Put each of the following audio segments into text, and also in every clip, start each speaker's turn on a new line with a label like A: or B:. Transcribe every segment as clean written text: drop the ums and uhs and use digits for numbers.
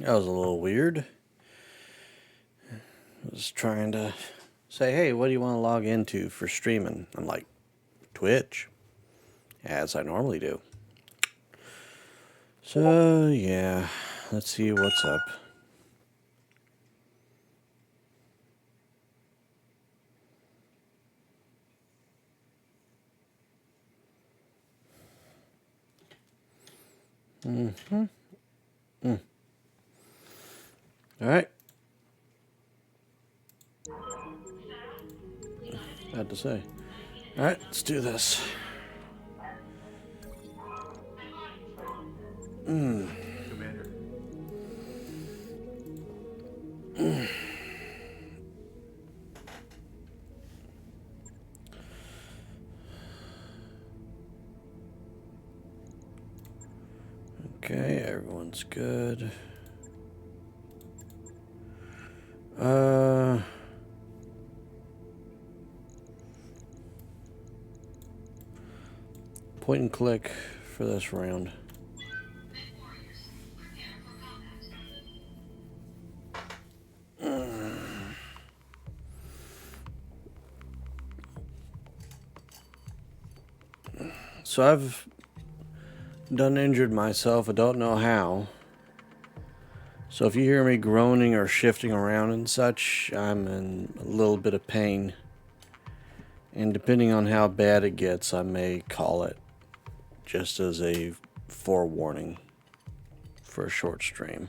A: That was a little weird. I was trying to say, hey, what do you want to log into for streaming? I'm like, Twitch, as I normally do. So, yeah, let's see what's up. All right. Had to say. All right, let's do this.
B: Commander.
A: Okay, everyone's good. Point and click for this round. So I've done injured myself. I don't know how. So if you hear me groaning or shifting around and such, I'm in a little bit of pain. And depending on how bad it gets, I may call it just as a forewarning for a short stream.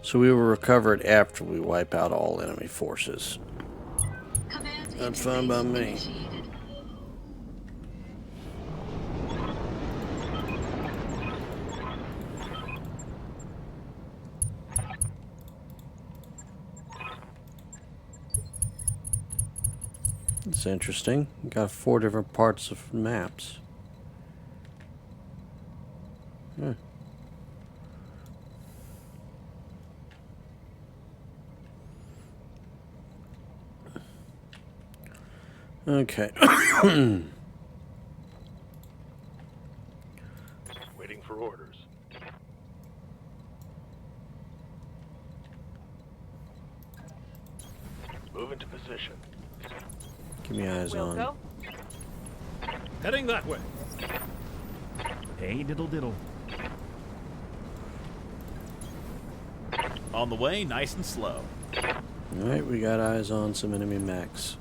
A: So we will recover it after we wipe out all enemy forces. That's fine by me. It's interesting. Got 4 different parts of maps. Okay.
B: Waiting for orders. Move into position.
A: Keep my eyes on.
C: Go.
D: Heading that way. Hey, diddle diddle. On the way, nice and slow.
A: Alright, we got eyes on some enemy mechs.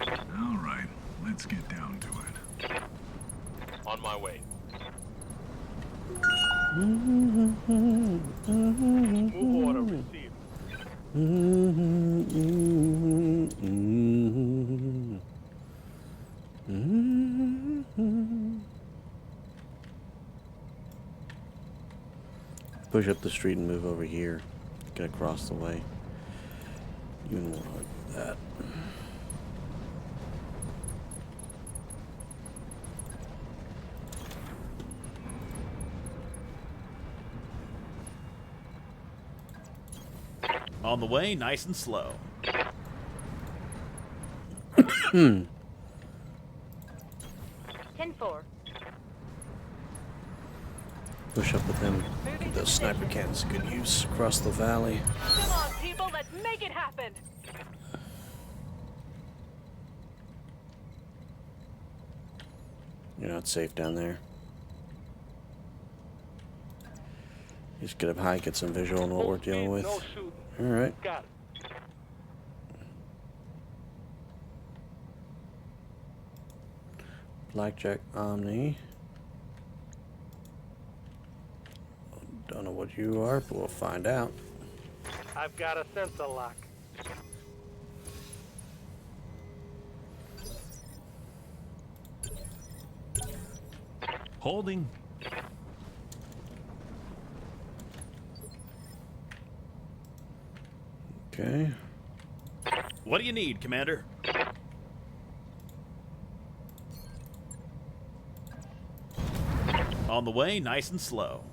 E: All right, let's get down to it.
B: On my way. Move order received.
A: Push up the street and move over here. Get across the way. You wouldn't want to do that.
D: On the way, nice and slow.
C: 10-4.
A: Push up with them. Give those sniper cannons good use across the valley.
C: Come on, people, let's make it happen.
A: You're not safe down there. Just get up high, get some visual on what we're dealing with.
B: No shooting.
A: Alright.
B: Got it.
A: Blackjack Omni. Don't know what you are, but we'll find out.
B: I've got a sensor lock.
F: Holding.
A: Okay.
D: What do you need, Commander? On the way, nice and slow.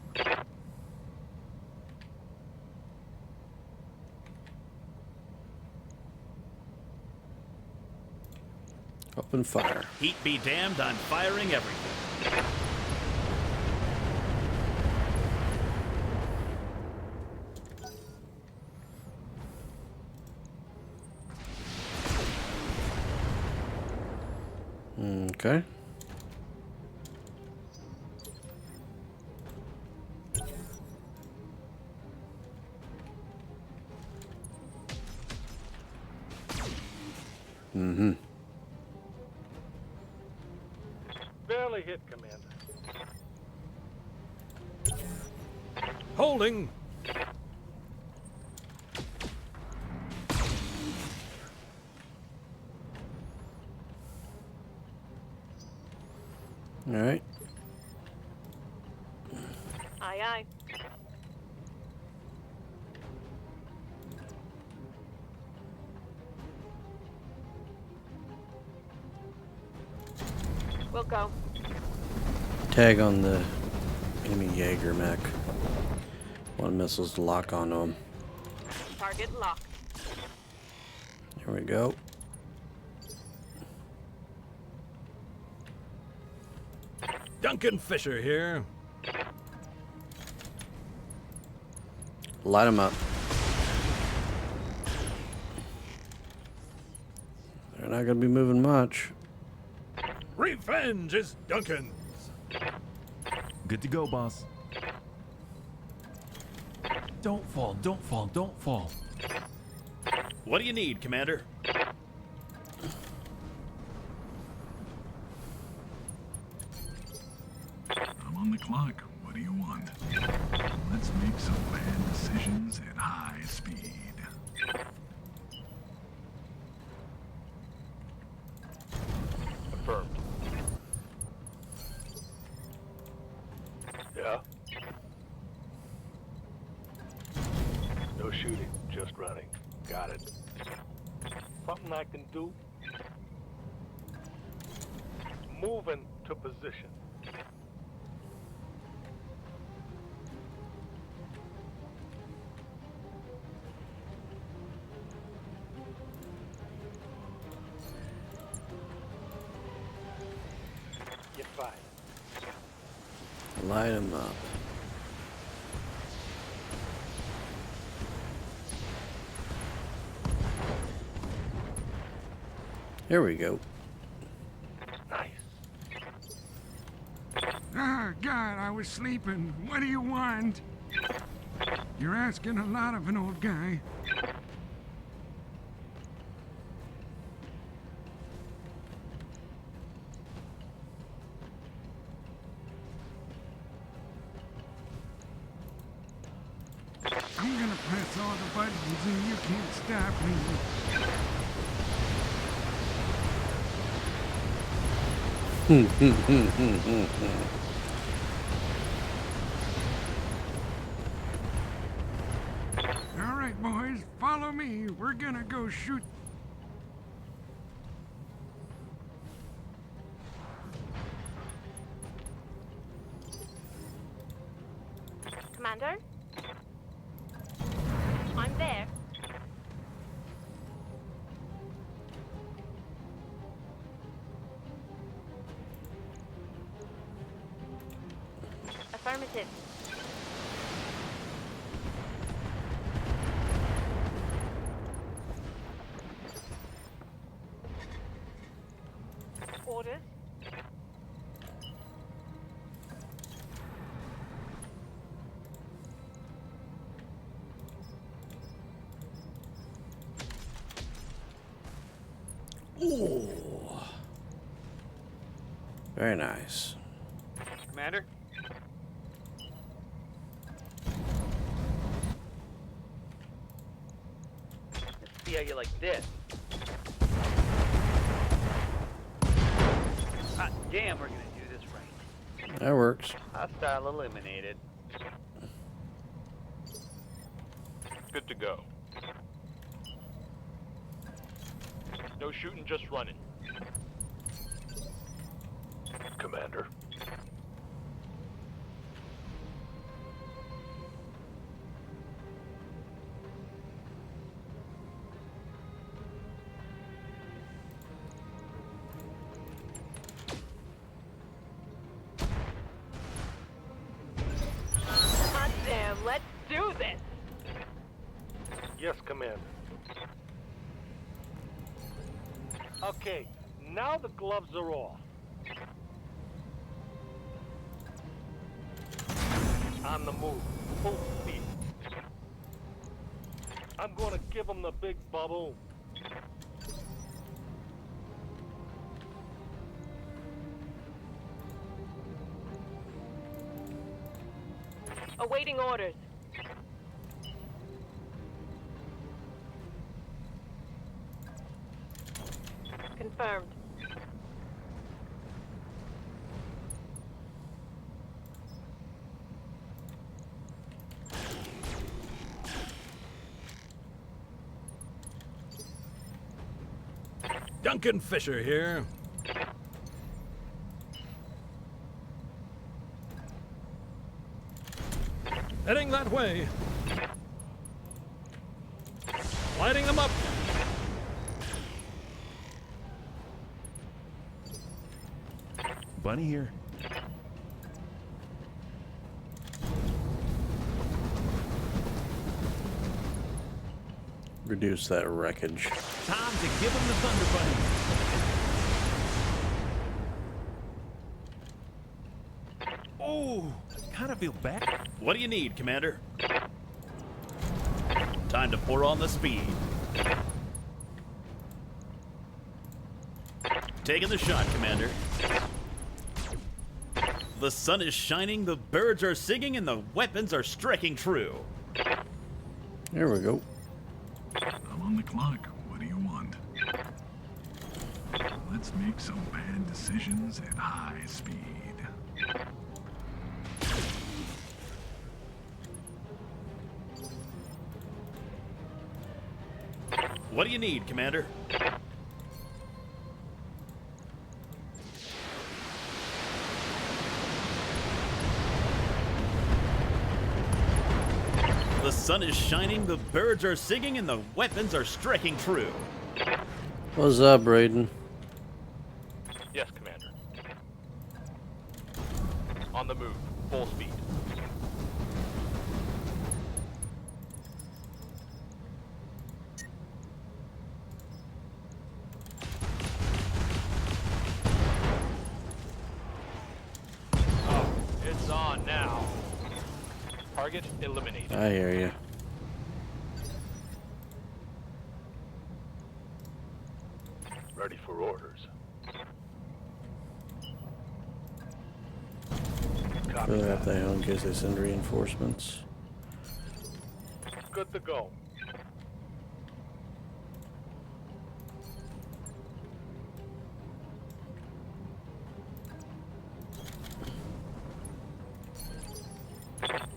A: Open fire.
D: Heat be damned, I'm firing everything.
A: Okay. Mm-hmm.
B: Barely hit, Commander.
G: Holding.
A: All right.
C: Aye, aye. We'll go.
A: Tag on the enemy Jaeger mech. One missiles to lock onto him.
C: Target locked.
A: Here we go.
G: Duncan Fisher here.
A: Light him up. They're not gonna be moving much.
G: Revenge is Duncan's.
F: Good to go, boss. Don't fall, don't fall, don't fall.
D: What do you need, Commander?
E: I'm on the clock. What do you want? Let's make some bad decisions at high speed.
B: Affirmed. Yeah? No shooting, just running. Got it. Something I can do? Moving to position. Get fired.
A: Light him up. Here we go.
B: Nice.
H: Ah, God, I was sleeping. What do you want? You're asking a lot of an old guy. I'm gonna press all the buttons and you can't stop me. All right, boys, follow me. We're gonna go shoot.
C: Commander? I'm there. Affirmative. Orders.
A: Ooh. Very nice.
G: Commander?
I: Let's see how you like this. Hot damn, we're gonna do this right.
A: That works.
I: Hostile eliminated.
B: Good to go. No shooting, just running. Commander.
C: Hot damn, let's do this!
B: Yes, Commander. Okay, now the gloves are off. On the move, full speed. I'm gonna give him the big bubble.
C: Awaiting orders. Confirmed.
G: Duncan Fisher here. Heading that way. Lighting them up.
F: Bunny here.
A: Reduce that wreckage.
F: Time to give him the Thunder Bunny. Oh, kind of feel bad.
D: What do you need, Commander? Time to pour on the speed. Taking the shot, Commander. The sun is shining, the birds are singing, and the weapons are striking true.
A: There we go.
E: I'm on the clock. What do you want? Let's make some bad decisions at high speed.
D: What do you need, Commander? The sun is shining, the birds are singing, and the weapons are striking true.
A: What's up, Raiden?
B: Yes, Commander. On the move, full speed. Oh, it's on now. Target eliminated.
A: I hear you.
B: Ready for orders. Copy
A: Fill out
B: that.
A: the hell in case they send reinforcements.
B: Good to go.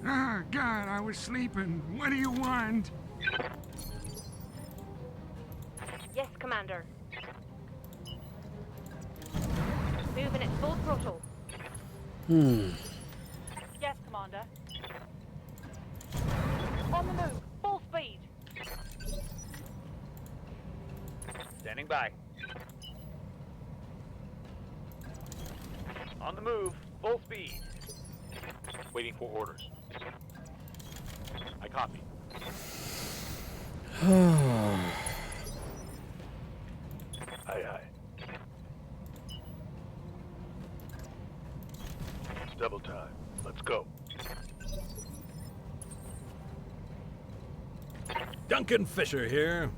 H: Ah, God, I was sleeping. What do you want?
C: Yes, Commander. Moving at full throttle. Yes, Commander. On the move, full speed.
I: Standing by. On the move, full speed.
B: Waiting for orders. I copy. Aye, aye. Double time. Let's go.
G: Duncan Fisher here.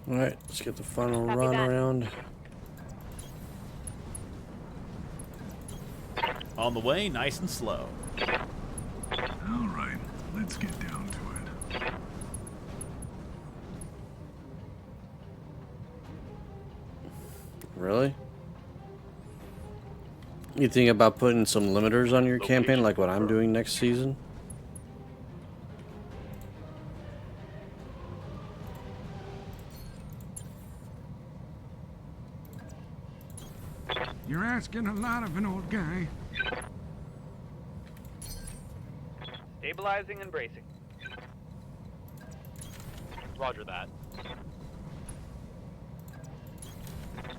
A: Alright, let's get the final
C: Copy
A: run
C: that.
A: around.
D: On the way, nice and slow.
E: All right, let's get down to it.
A: Really? You think about putting some limiters on your campaign like what I'm doing next season?
H: You're asking a lot of an old guy.
I: Stabilizing and bracing.
B: Roger that.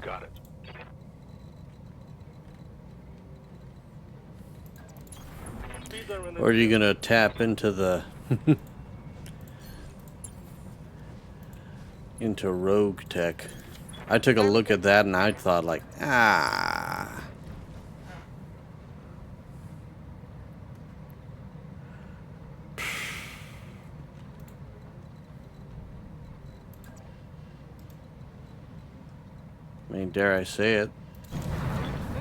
B: Got it.
A: Or are you gonna tap into the into rogue tech? I took a look at that and I thought like, ah. I mean, dare I say it?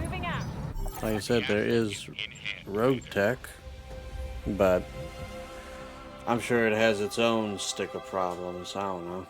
C: Moving out.
A: Like I said, there is rogue tech, but I'm sure it has its own stick of problems. I don't know.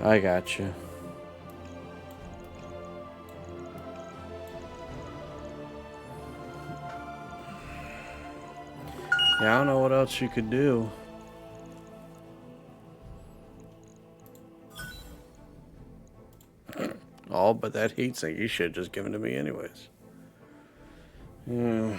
A: I got you. Yeah, I don't know what else you could do. Oh, but that heat sink you should have just given to me anyways. Yeah.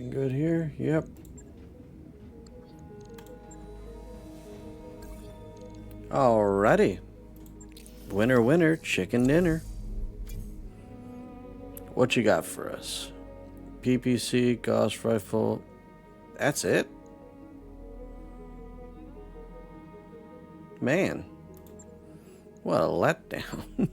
A: Everything good here? Yep. Alrighty. Winner, winner, chicken dinner. What you got for us? PPC, Gauss rifle. That's it? Man. What a letdown.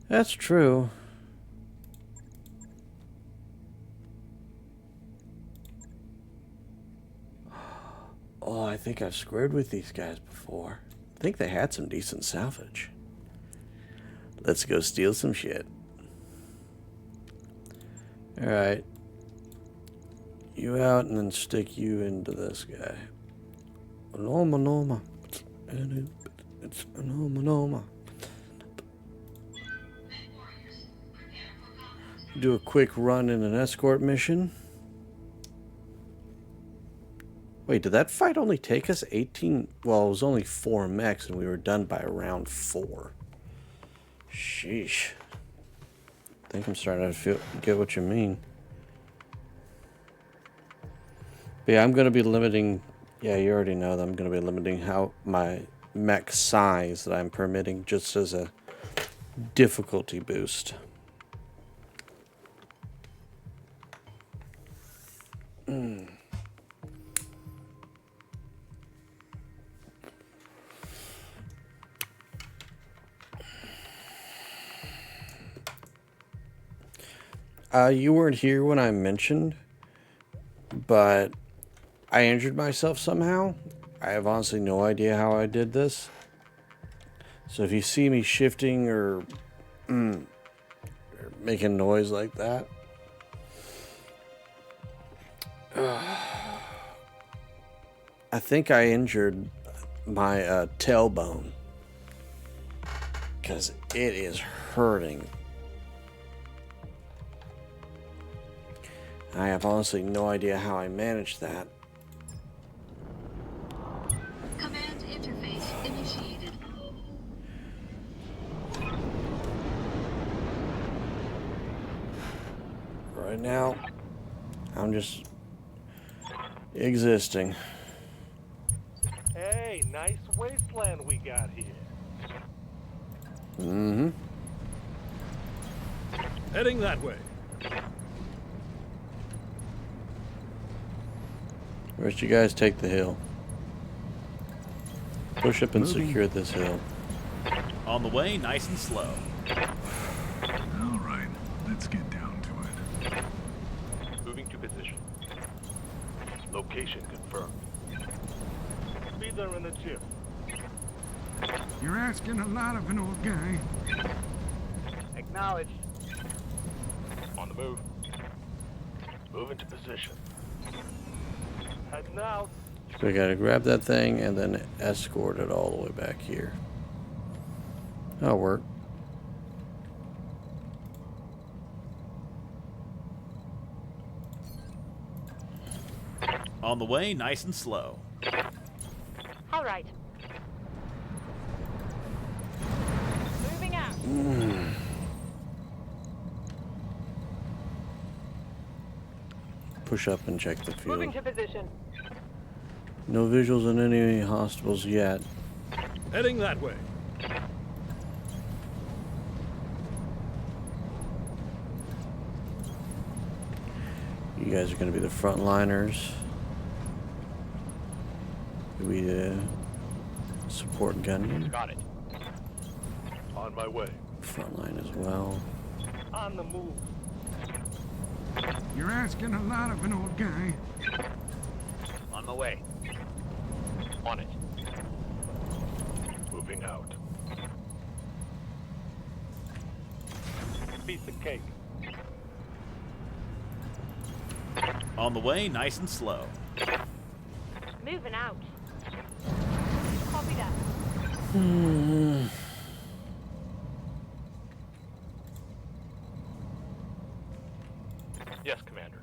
A: That's true. Oh, I think I've squared with these guys before. I think they had some decent salvage. Let's go steal some shit. Alright. You out and then stick you into this guy. Noma. It's Noma. Do a quick run in an escort mission. Wait, did that fight only take us 18? Well, it was only 4 mechs and we were done by round 4. Sheesh. I think I'm starting to get what you mean. But yeah, I'm going to be limiting... Yeah, you already know that I'm going to be limiting how my mech size that I'm permitting just as a difficulty boost. You weren't here when I mentioned, but I injured myself somehow. I have honestly no idea how I did this. So if you see me shifting or making noise like that, I think I injured my tailbone because it is hurting. I have honestly no idea how I managed that. Right now, I'm just existing.
B: Hey, nice wasteland we got here.
A: Mm-hmm.
G: Heading that way.
A: Rest you guys take the hill. Push up and secure this hill.
D: On the way, nice and slow.
E: All right, let's get down to it.
B: Moving to position. Location confirmed. Be there in a jiff.
H: You're asking a lot of an old guy.
I: Acknowledged.
B: On the move. Moving to position. Heading out.
A: So we gotta grab that thing and then escort it all the way back here. That'll work.
D: On the way, nice and slow.
C: All right. Moving out.
A: Push up and check the
C: Moving
A: field.
C: to position.
A: No visuals on any hostiles yet.
G: Heading that way.
A: You guys are going to be the frontliners. We support gunmen.
I: Got it.
B: On my way.
A: Frontline as well.
B: On the move.
H: You're asking a lot of an old guy.
I: On the way. On it.
B: Moving out. Piece of cake.
D: On the way, nice and slow.
C: Moving out. Copy that.
B: Yes, Commander.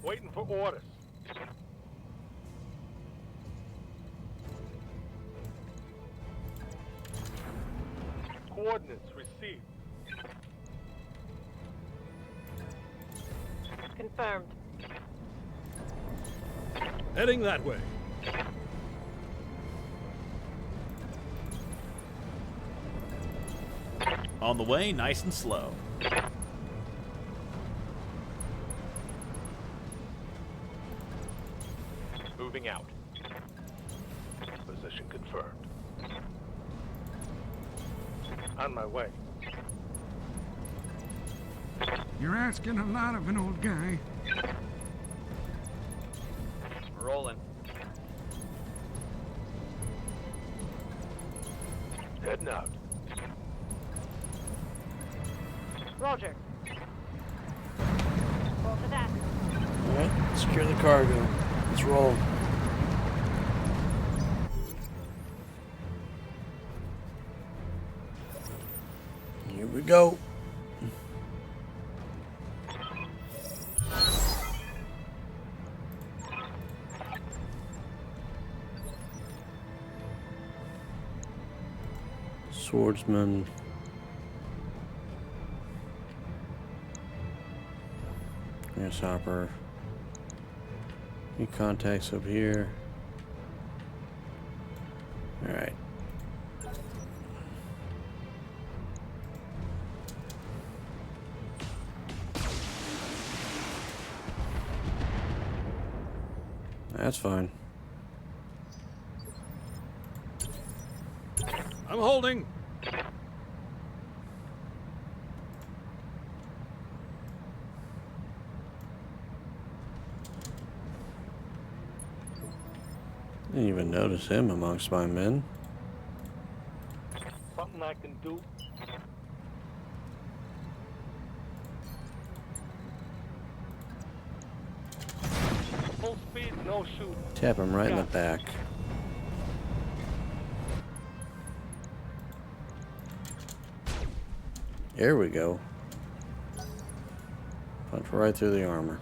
B: Waiting for orders. Coordinates received.
C: Confirmed.
G: Heading that way.
D: On the way, nice and slow.
B: Moving out. Position confirmed. On my way.
H: You're asking a lot of an old guy.
I: Rolling.
B: Heading out.
C: Roger. Roll for that.
A: Alright, secure the cargo. Let's roll. Here we go. Swordsman. Grasshopper. Any contacts up here? Alright. That's fine.
G: I'm holding.
A: Didn't even notice him amongst my men.
B: Something I can do. Full speed, no shoot.
A: Tap him right in the back. There we go. Punch right through the armor.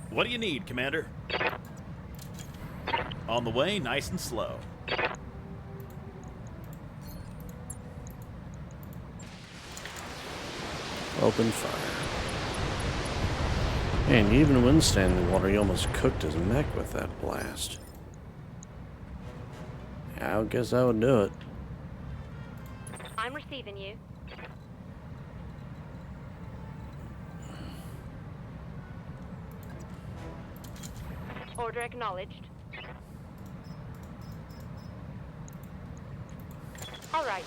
D: What do you need, Commander? On the way, nice and slow.
A: Open fire. Man, even when standing water, he almost cooked his mech with that blast. I guess I would do it.
C: I'm receiving you. Order acknowledged. All right.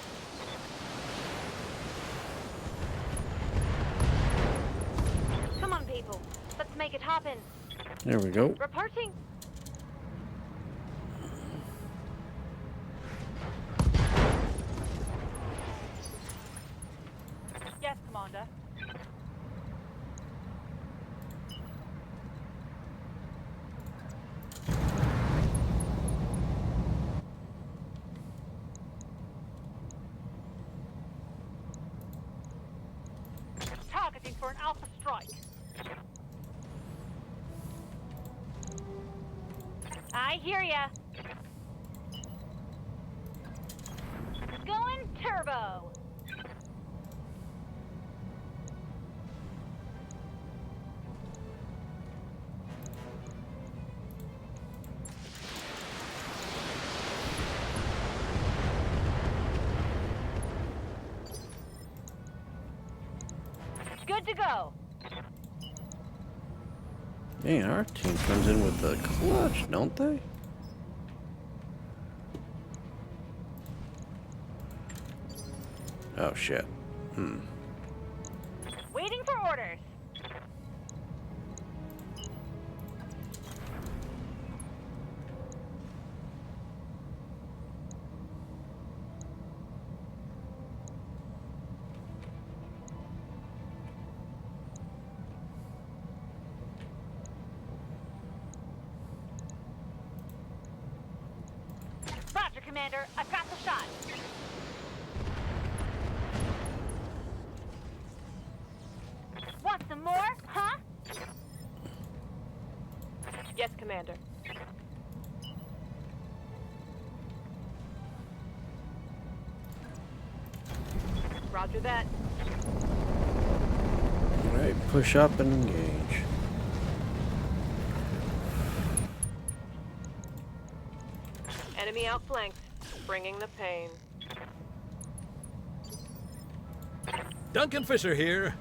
C: Come on, people. Let's make it happen.
A: There we go.
C: Reporting. Yes, Commander. Targeting for an alpha strike. I hear ya. Going turbo. Good to go.
A: Man, our team comes in with the clutch, don't they? Oh shit.
C: Waiting for orders. Roger, Commander. I've got the shot. Want some more, huh? Yes, Commander. Roger that.
A: Alright, push up and engage.
C: Enemy outflanked. Bringing the pain.
G: Duncan Fisher here.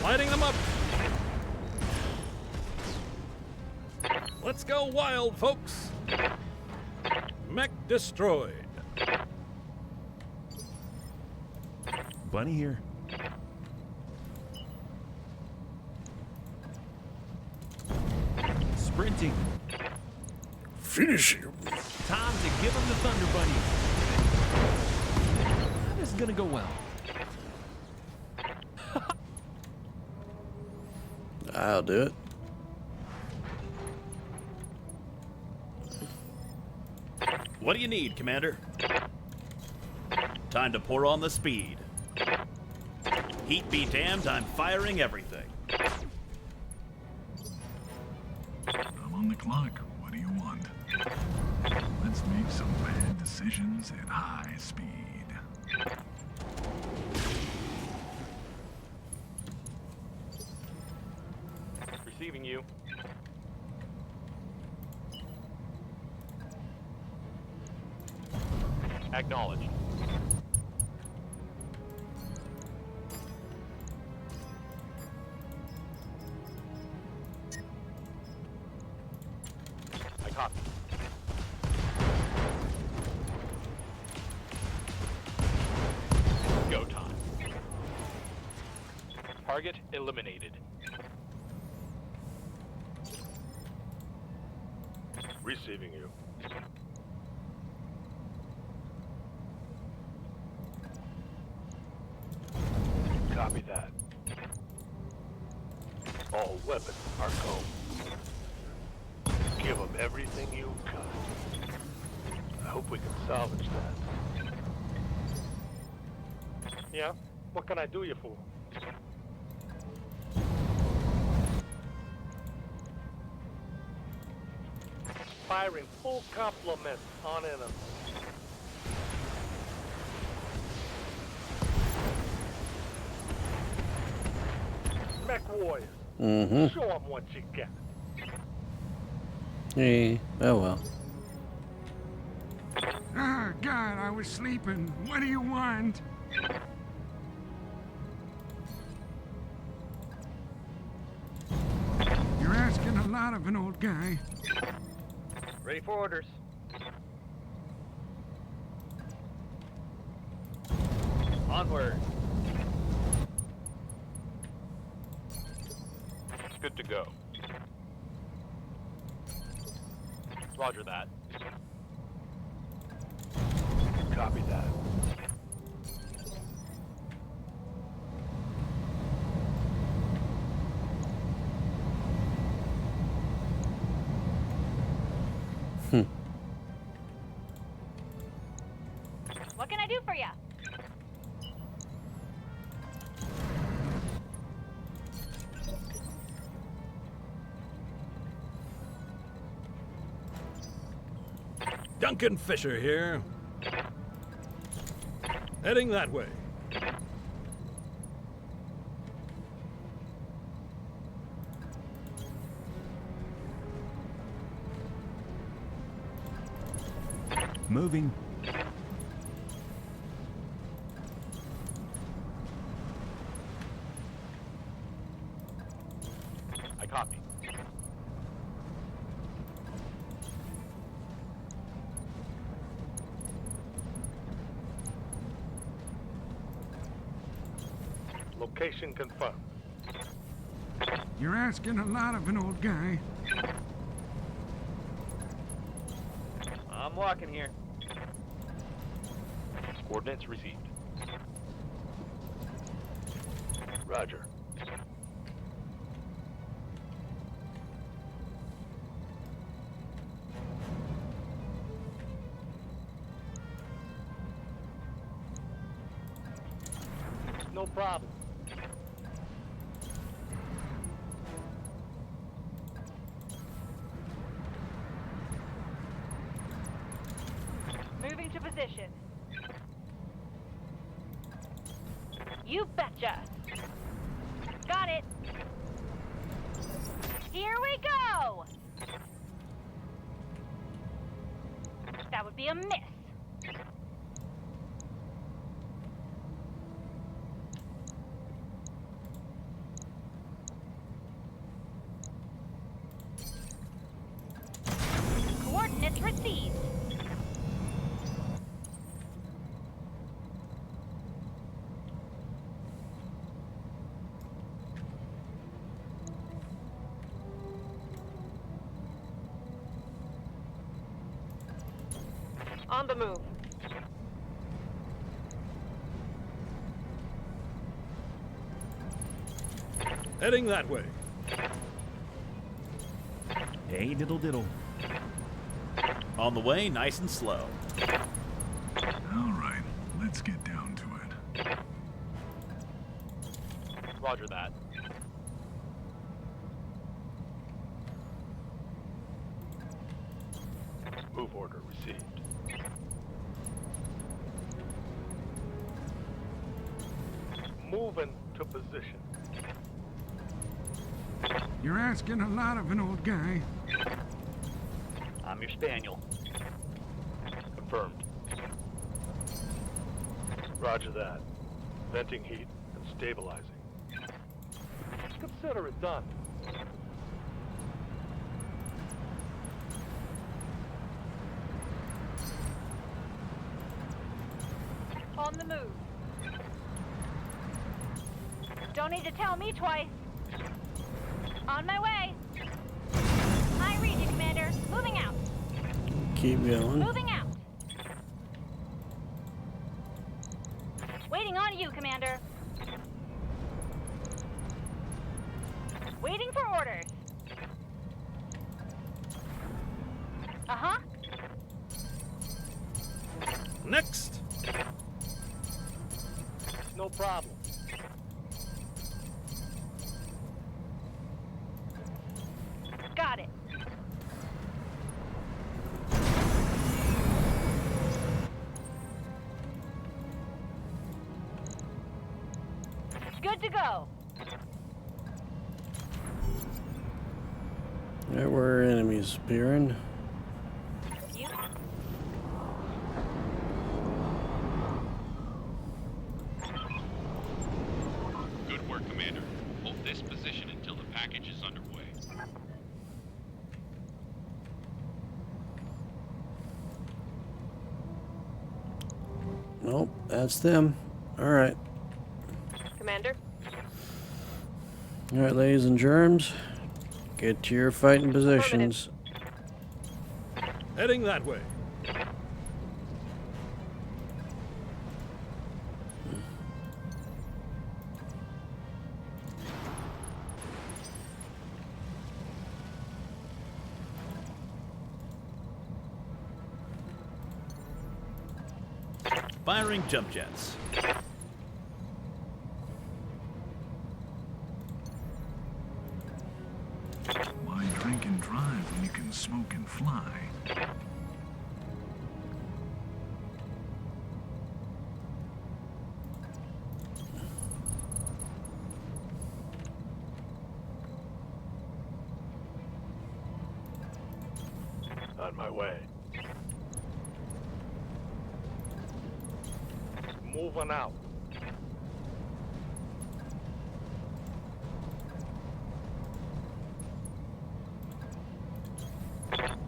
G: Lighting them up. Let's go wild, folks. Mech destroyed.
F: Bunny here. Sprinting.
A: Finish him.
F: Time to give him the Thunder Bunny. This is gonna go well.
A: I'll do it.
D: What do you need, Commander? Time to pour on the speed. Heat be damned, I'm firing everything.
E: I'm on the clock. What do you want? Let's make some bad decisions at high speed.
I: Receiving you. Acknowledged. I copy. Go time. Target eliminated. Receiving you. Copy that. All weapons are combed. Give them everything you've got. I hope we can salvage that.
B: Yeah? What can I do you for? Firing full complement on enemy. Mech warriors.
A: Mm-hmm.
B: Show them what you got.
A: Hey, oh well.
H: Ah, God, I was sleeping. What do you want? You're asking a lot of an old guy.
F: Ready for orders. Onward.
I: Good to go.
F: Roger that.
I: Copy that.
C: What can I do for you?
G: Duncan Fisher here. Heading that way.
F: Moving.
I: I copy.
B: Location confirmed.
H: You're asking a lot of an old guy.
F: I'm walking here.
I: Coordinates received. Roger.
B: No problem.
C: Moving to position. You betcha. Got it. Here we go. That would be a miss. Coordinates received. On the move.
G: Heading that way.
F: Hey, diddle diddle.
D: On the way, nice and slow.
E: All right, let's get down to it.
F: Roger that.
I: Move order received.
B: Moving to position.
H: You're asking a lot of an old guy.
F: I'm your spaniel.
I: Confirmed.
B: Roger that. Venting heat and stabilizing. Consider it done.
C: On the move. Don't need to tell me twice. On my way. I read you, Commander. Moving out.
A: Keep going.
C: Moving out. Waiting on you, Commander. Waiting for orders. Uh-huh.
G: Next.
B: No problem?
C: Got it. Good to go.
A: There were enemies appearing.
C: You
J: Good work, Commander. Hold this position until the package is underway.
A: Nope, that's them. Alright.
C: Commander?
A: Alright, ladies and germs. Get to your fighting positions.
G: Heading that way.
D: Firing jump jets.
E: Why drink and drive when you can smoke and fly?
B: On my way. Moving out.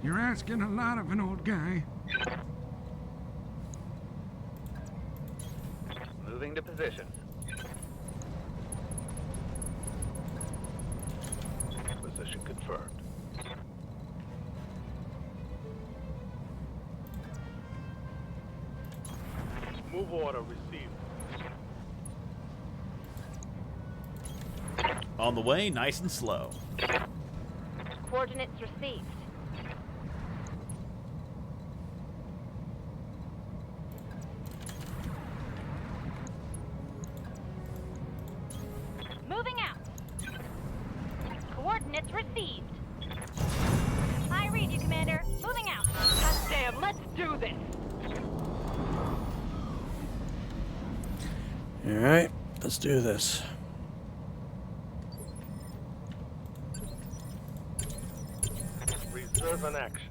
H: You're asking a lot of an old guy.
B: Moving to position. Position confirmed. Move order received.
D: On the way, nice and slow.
C: Coordinates received. Moving out. Coordinates received. I read you, Commander. Moving out. God damn, let's do this.
A: Alright, let's do this.
B: Reserve an action.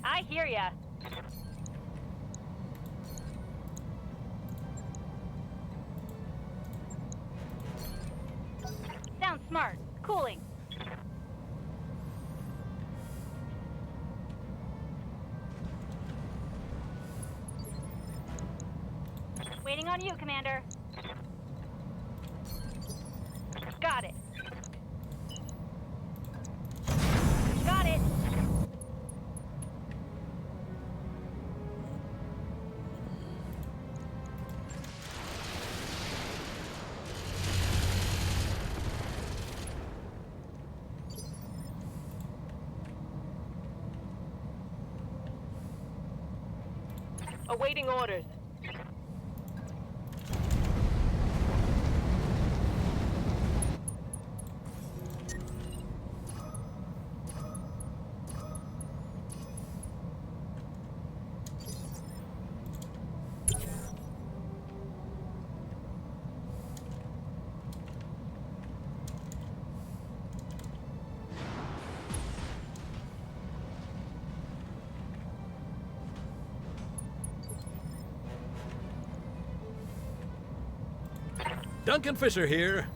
C: I hear ya. Sounds smart. Cooling. Waiting on you, Commander. Got it. Got it. Awaiting orders.
G: Duncan Fisher here.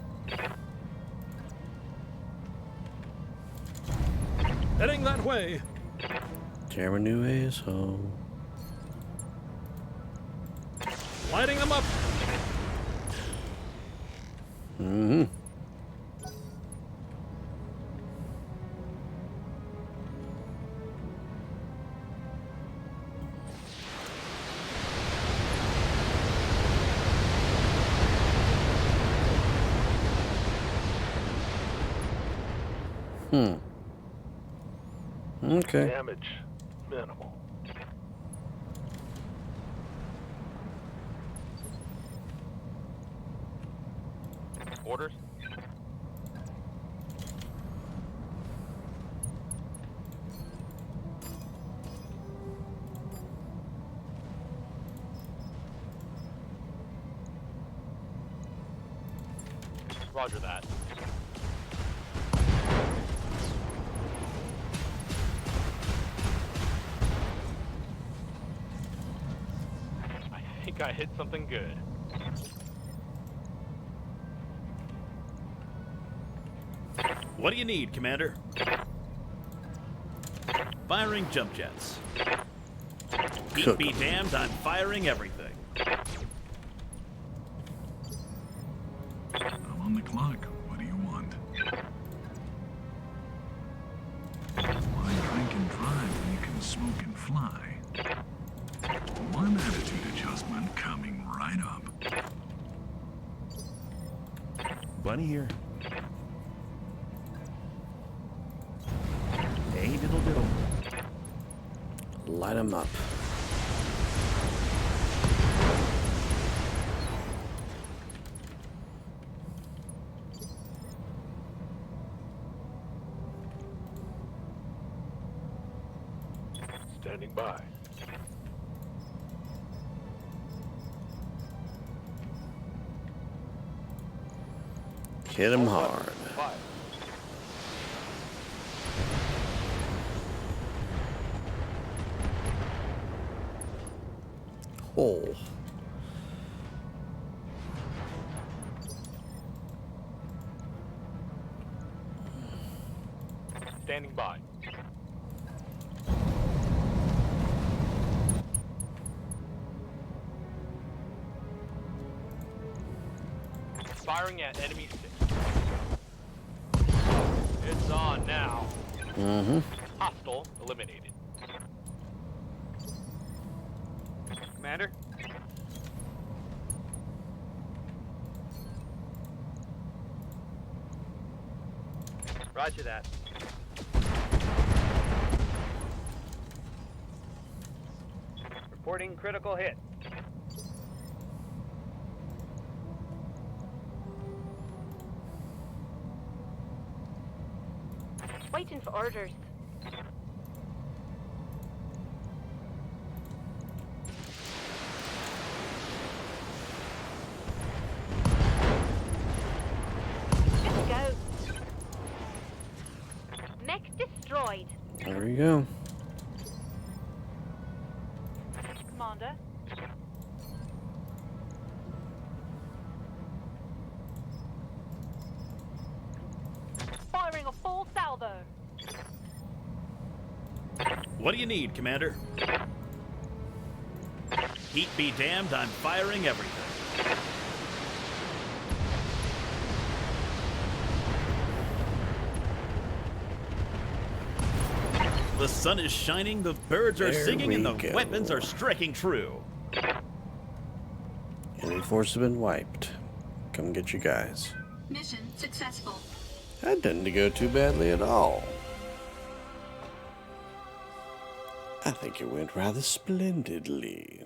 G: Heading that way.
A: Chairman New is home.
G: Lighting them up.
A: Mm-hmm. Okay.
B: Damage minimal.
I: Orders? Roger that. I think I hit something good.
D: What do you need, Commander? Firing jump jets. Heat
A: Cook
D: be
A: 'em.
D: damned, I'm firing everything.
E: I'm on the clock. What do you want? Why drink and drive when you can smoke and fly? One attitude adjustment coming right up.
F: Bunny here. Hey, diddle diddle.
A: Light 'em up.
B: Standing by.
A: Hit 'em hard.
I: Fire.
A: Hole.
I: Standing by. Firing at enemy 6. It's on now.
A: Mm-hmm.
I: Hostile eliminated. Commander? Roger that. Reporting critical hit.
C: Waiting for orders. Let's go. Mech destroyed.
A: There we go.
C: Commander. Firing a full salvo.
D: What do you need, Commander? Heat be damned, I'm firing everything. The sun is shining, the birds are
A: There
D: singing, and
A: we
D: the
A: go.
D: weapons are striking true.
A: Enemy force has been wiped. Come get you guys.
K: Mission successful.
A: That didn't go too badly at all. I think it went rather splendidly.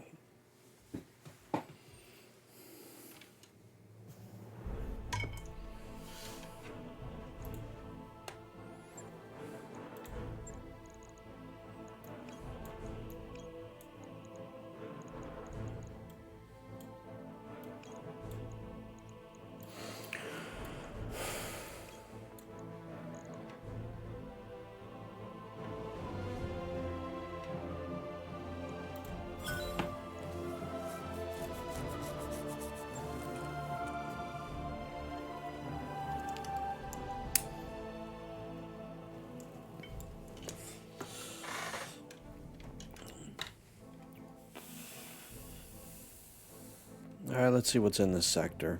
A: Alright, let's see what's in this sector.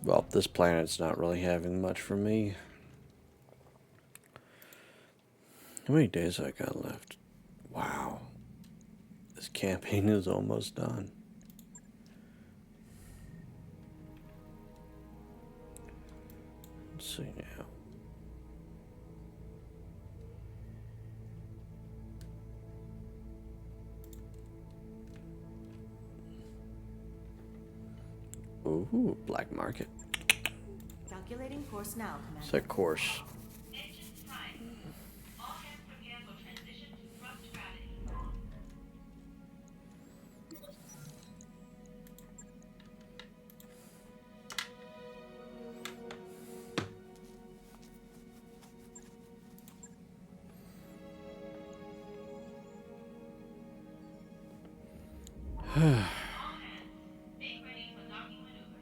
A: Well, this planet's not really having much for me. How many days I got left? Wow. This campaign is almost done. Let's see now. Ooh, black market.
K: Calculating course now, Commander.
A: Set course.
K: Engines prime. All hands prepare for transition to thrust gravity. All hands, make ready for docking maneuvers.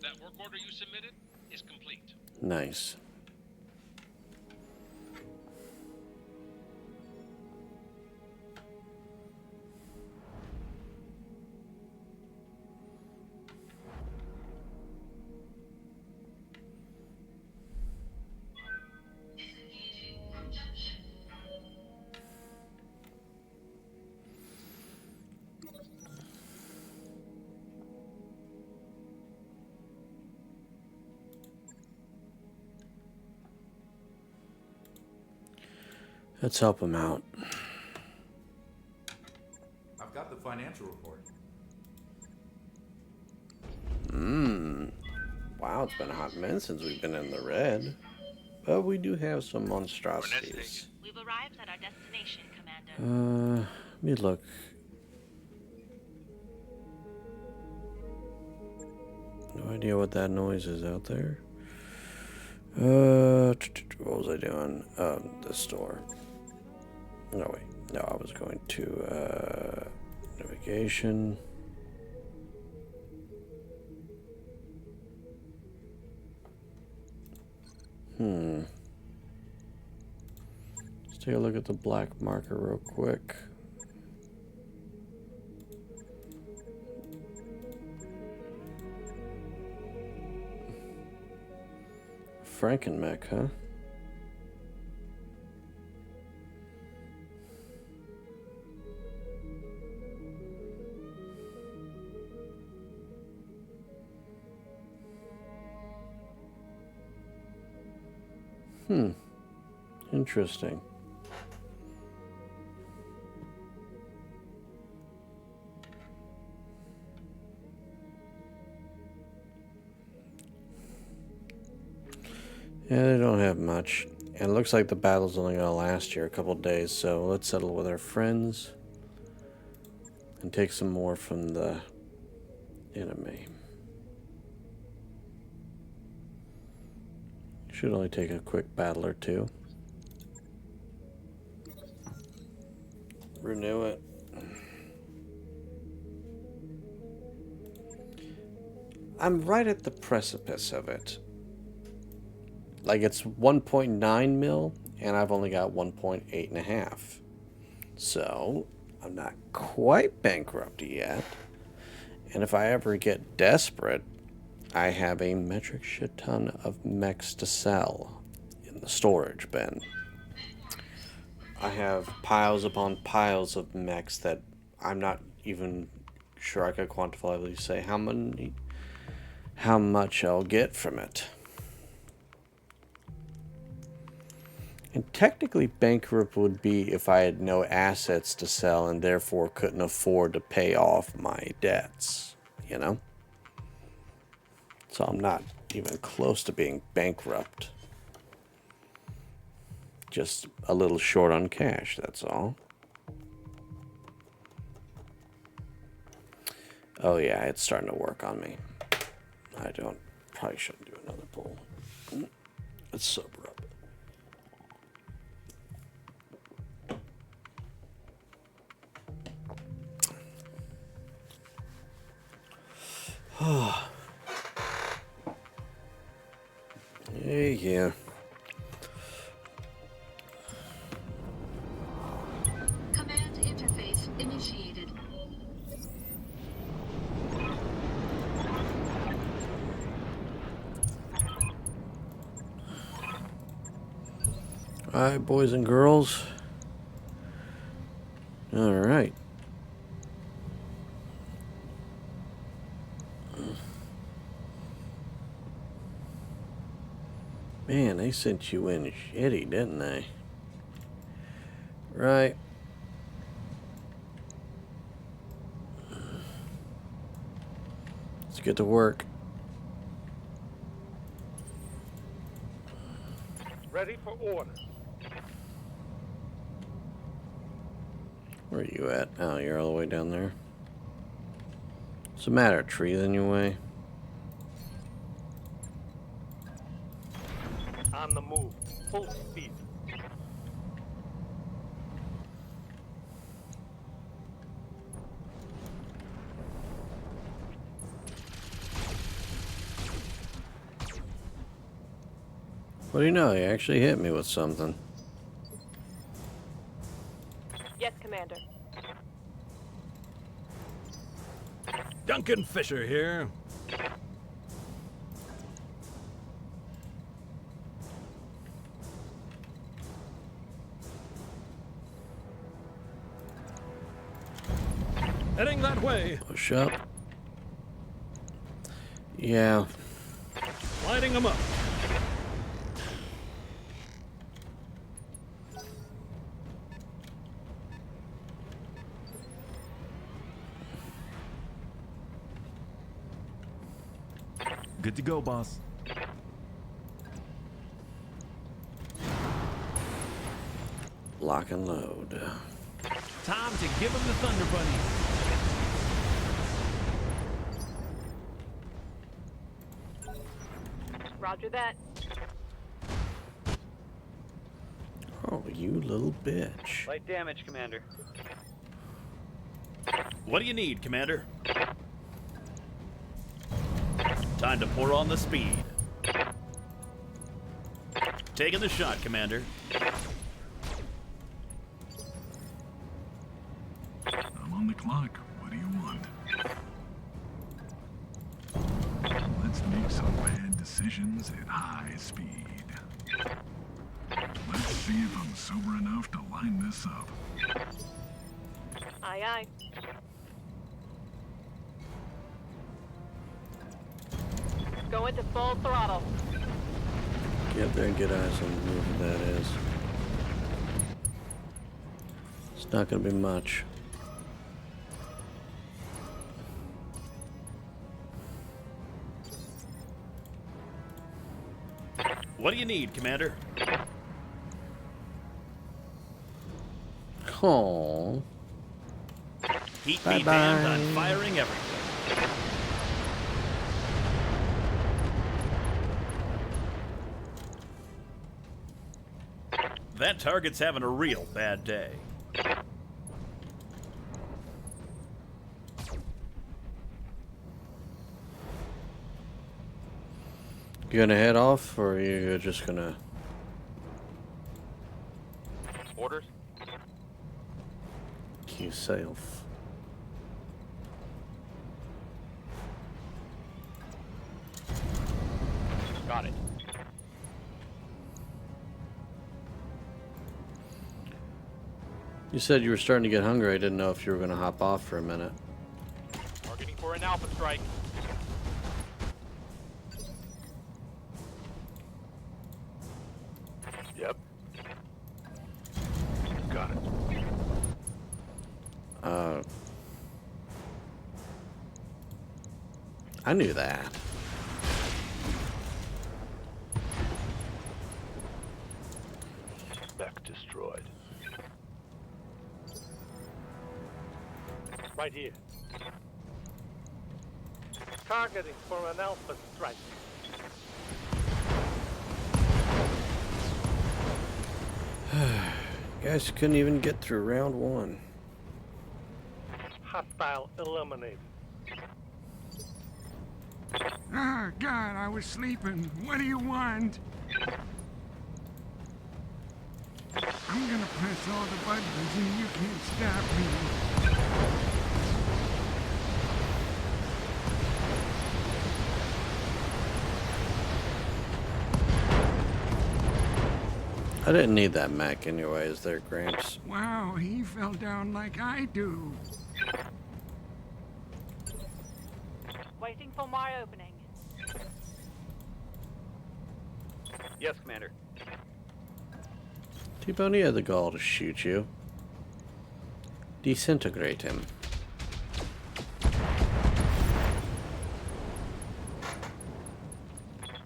J: That work order you submitted is complete.
A: Nice.
K: Disengaging from junction.
A: Let's help him out.
L: I've got the financial report.
A: Wow, it's been a hot minute since we've been in the red. But we do have some monstrosities.
K: We've arrived at our destination, Commander.
A: Let me look. No idea what that noise is out there. What was I doing? The store. No, wait. No, I was going to, navigation. Let's take a look at the black marker real quick. Frankenmech, huh? Interesting. Yeah, they don't have much. And it looks like the battle's only gonna last here a couple days, so let's settle with our friends and take some more from the enemy. Should only take a quick battle or two. Renew it. I'm right at the precipice of it. Like, it's 1.9 mil, and I've only got 1.8.5. So, I'm not quite bankrupt yet. And if I ever get desperate, I have a metric shit ton of mechs to sell in the storage bin. I have piles upon piles of mechs that I'm not even sure I could quantifiably say how much I'll get from it. And technically bankrupt would be if I had no assets to sell and therefore couldn't afford to pay off my debts, you know? So I'm not even close to being bankrupt. Just a little short on cash, that's all. Oh yeah, it's starting to work on me. Probably shouldn't do another pull. Let's sober up. Yeah.
K: Command interface initiated.
A: Alright, boys and girls. Alright. Man, they sent you in shitty, didn't they? Right. Let's get to work.
B: Ready for order.
A: Where are you at? Oh, you're all the way down there. What's the matter? Trees in your way?
B: On the move. Full speed.
A: What do you know? You actually hit me with something.
C: Yes, Commander.
G: Duncan Fisher here. Heading that way.
A: Push up. Yeah.
G: Lighting them up.
F: Good to go, boss.
A: Lock and load.
F: Time to give him the Thunder Bunny.
C: Roger that.
A: Oh, you little bitch.
I: Light damage, Commander.
D: What do you need, Commander? Time to pour on the speed. Taking the shot, Commander.
E: I'm on the clock. What do you want? Let's make some bad decisions at high speed. Let's see if I'm sober enough to line this up.
C: Aye, aye. Go into full throttle.
A: Get up there and get eyes on whoever that is. It's not going to be much.
D: What do you need, Commander?
A: Oh.
D: Heat
A: Bye
D: me
A: bye.
D: damned, I'm firing everything. That target's having a real bad day.
A: You gonna head off, or are you just gonna...
I: Orders?
A: yourself?
I: Got it.
A: You said you were starting to get hungry. I didn't know if you were gonna hop off for a minute.
I: Targeting for an alpha strike.
B: Yep. Got it.
A: I knew that.
B: Mech destroyed. Right here. Targeting for an alpha strike.
A: Guys couldn't even get through round one.
B: Hostile eliminated.
H: Ah, God, I was sleeping. What do you want? I'm gonna press all the buttons and you can't stop me.
A: I didn't need that mech anyways there, Gramps.
H: Wow, he fell down like I do.
C: Waiting for my opening.
I: Yes, Commander.
A: T-Bone, he had the gall to shoot you. Disintegrate him.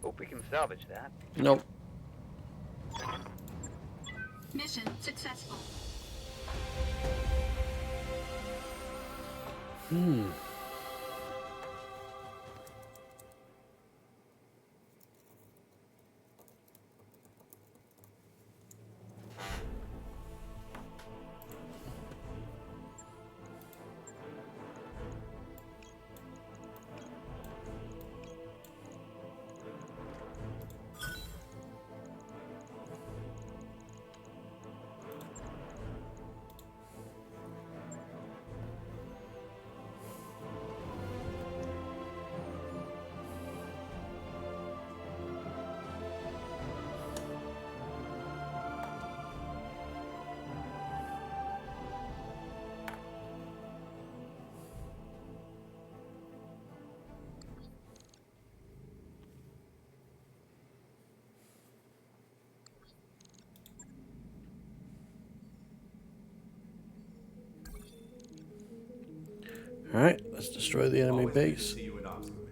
I: Hope we can salvage that.
A: Nope.
K: Mission successful.
A: Alright, let's destroy the enemy
L: Always good to
A: base.
L: see you in ops, Commander.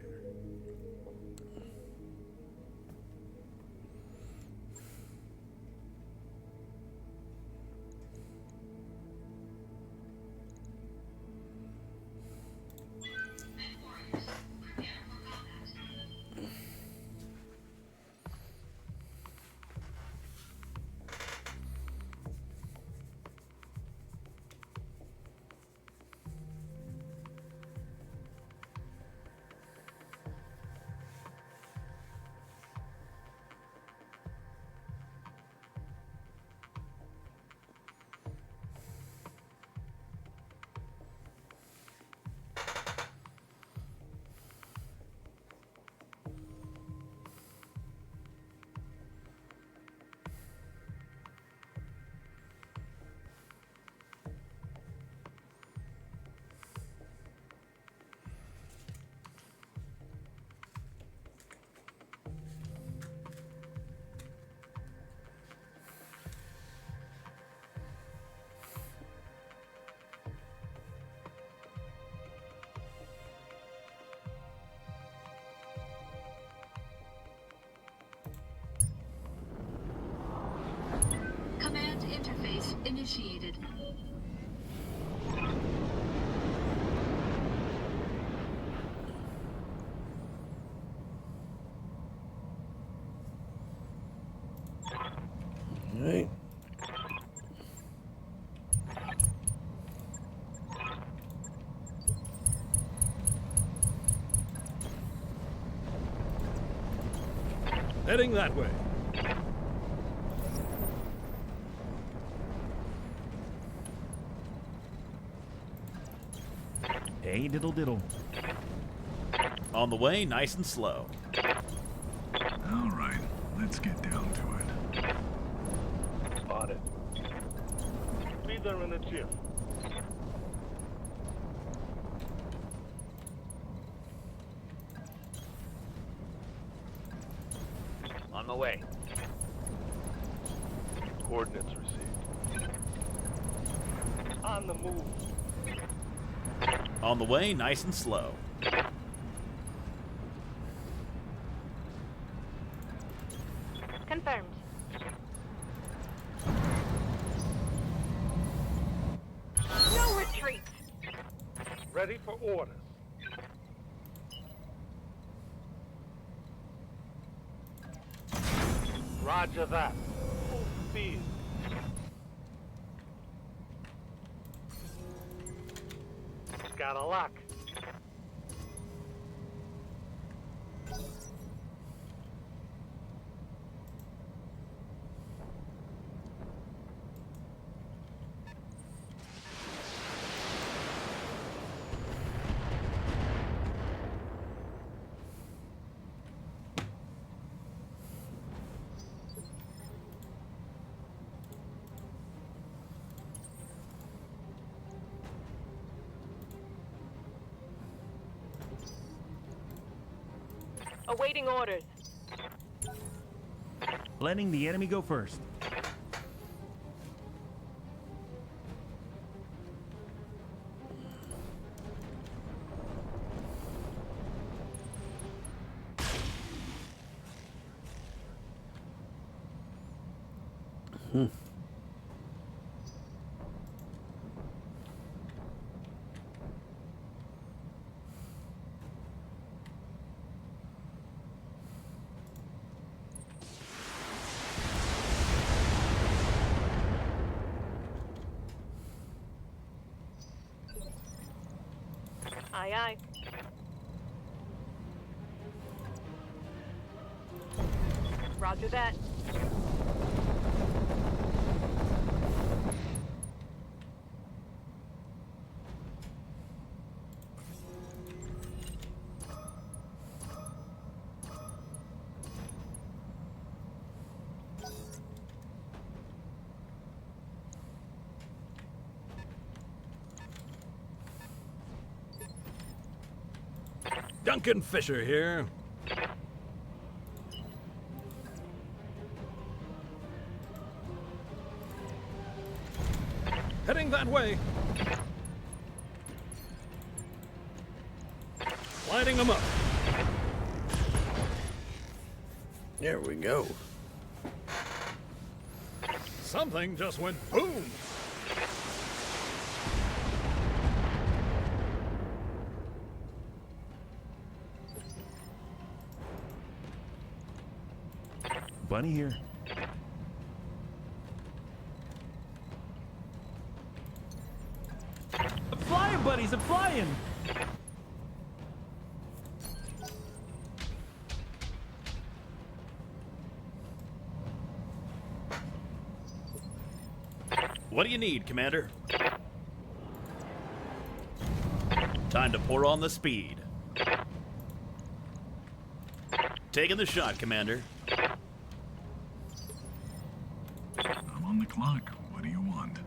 K: Command interface initiated.
A: Alright.
G: Heading that way.
F: Hey, diddle diddle.
D: On the way, nice and slow.
E: All right, let's get down to it.
B: Spotted. Speeder in the chip.
I: On my way.
B: Coordinates received. On the move.
D: On the way, nice and slow.
C: Confirmed. No retreat.
B: Ready for orders. Roger that. Full speed. Got a lock.
C: Awaiting orders.
F: letting the enemy go first.
C: Aye, aye. Roger that.
G: Duncan Fisher here. Heading that way. Lighting them up.
A: There we go.
G: Something just went boom.
F: Bunny here. I'm flying, buddies, I'm flying!
D: What do you need, Commander? Time to pour on the speed. Taking the shot, Commander.
E: I'm on the clock. What do you want?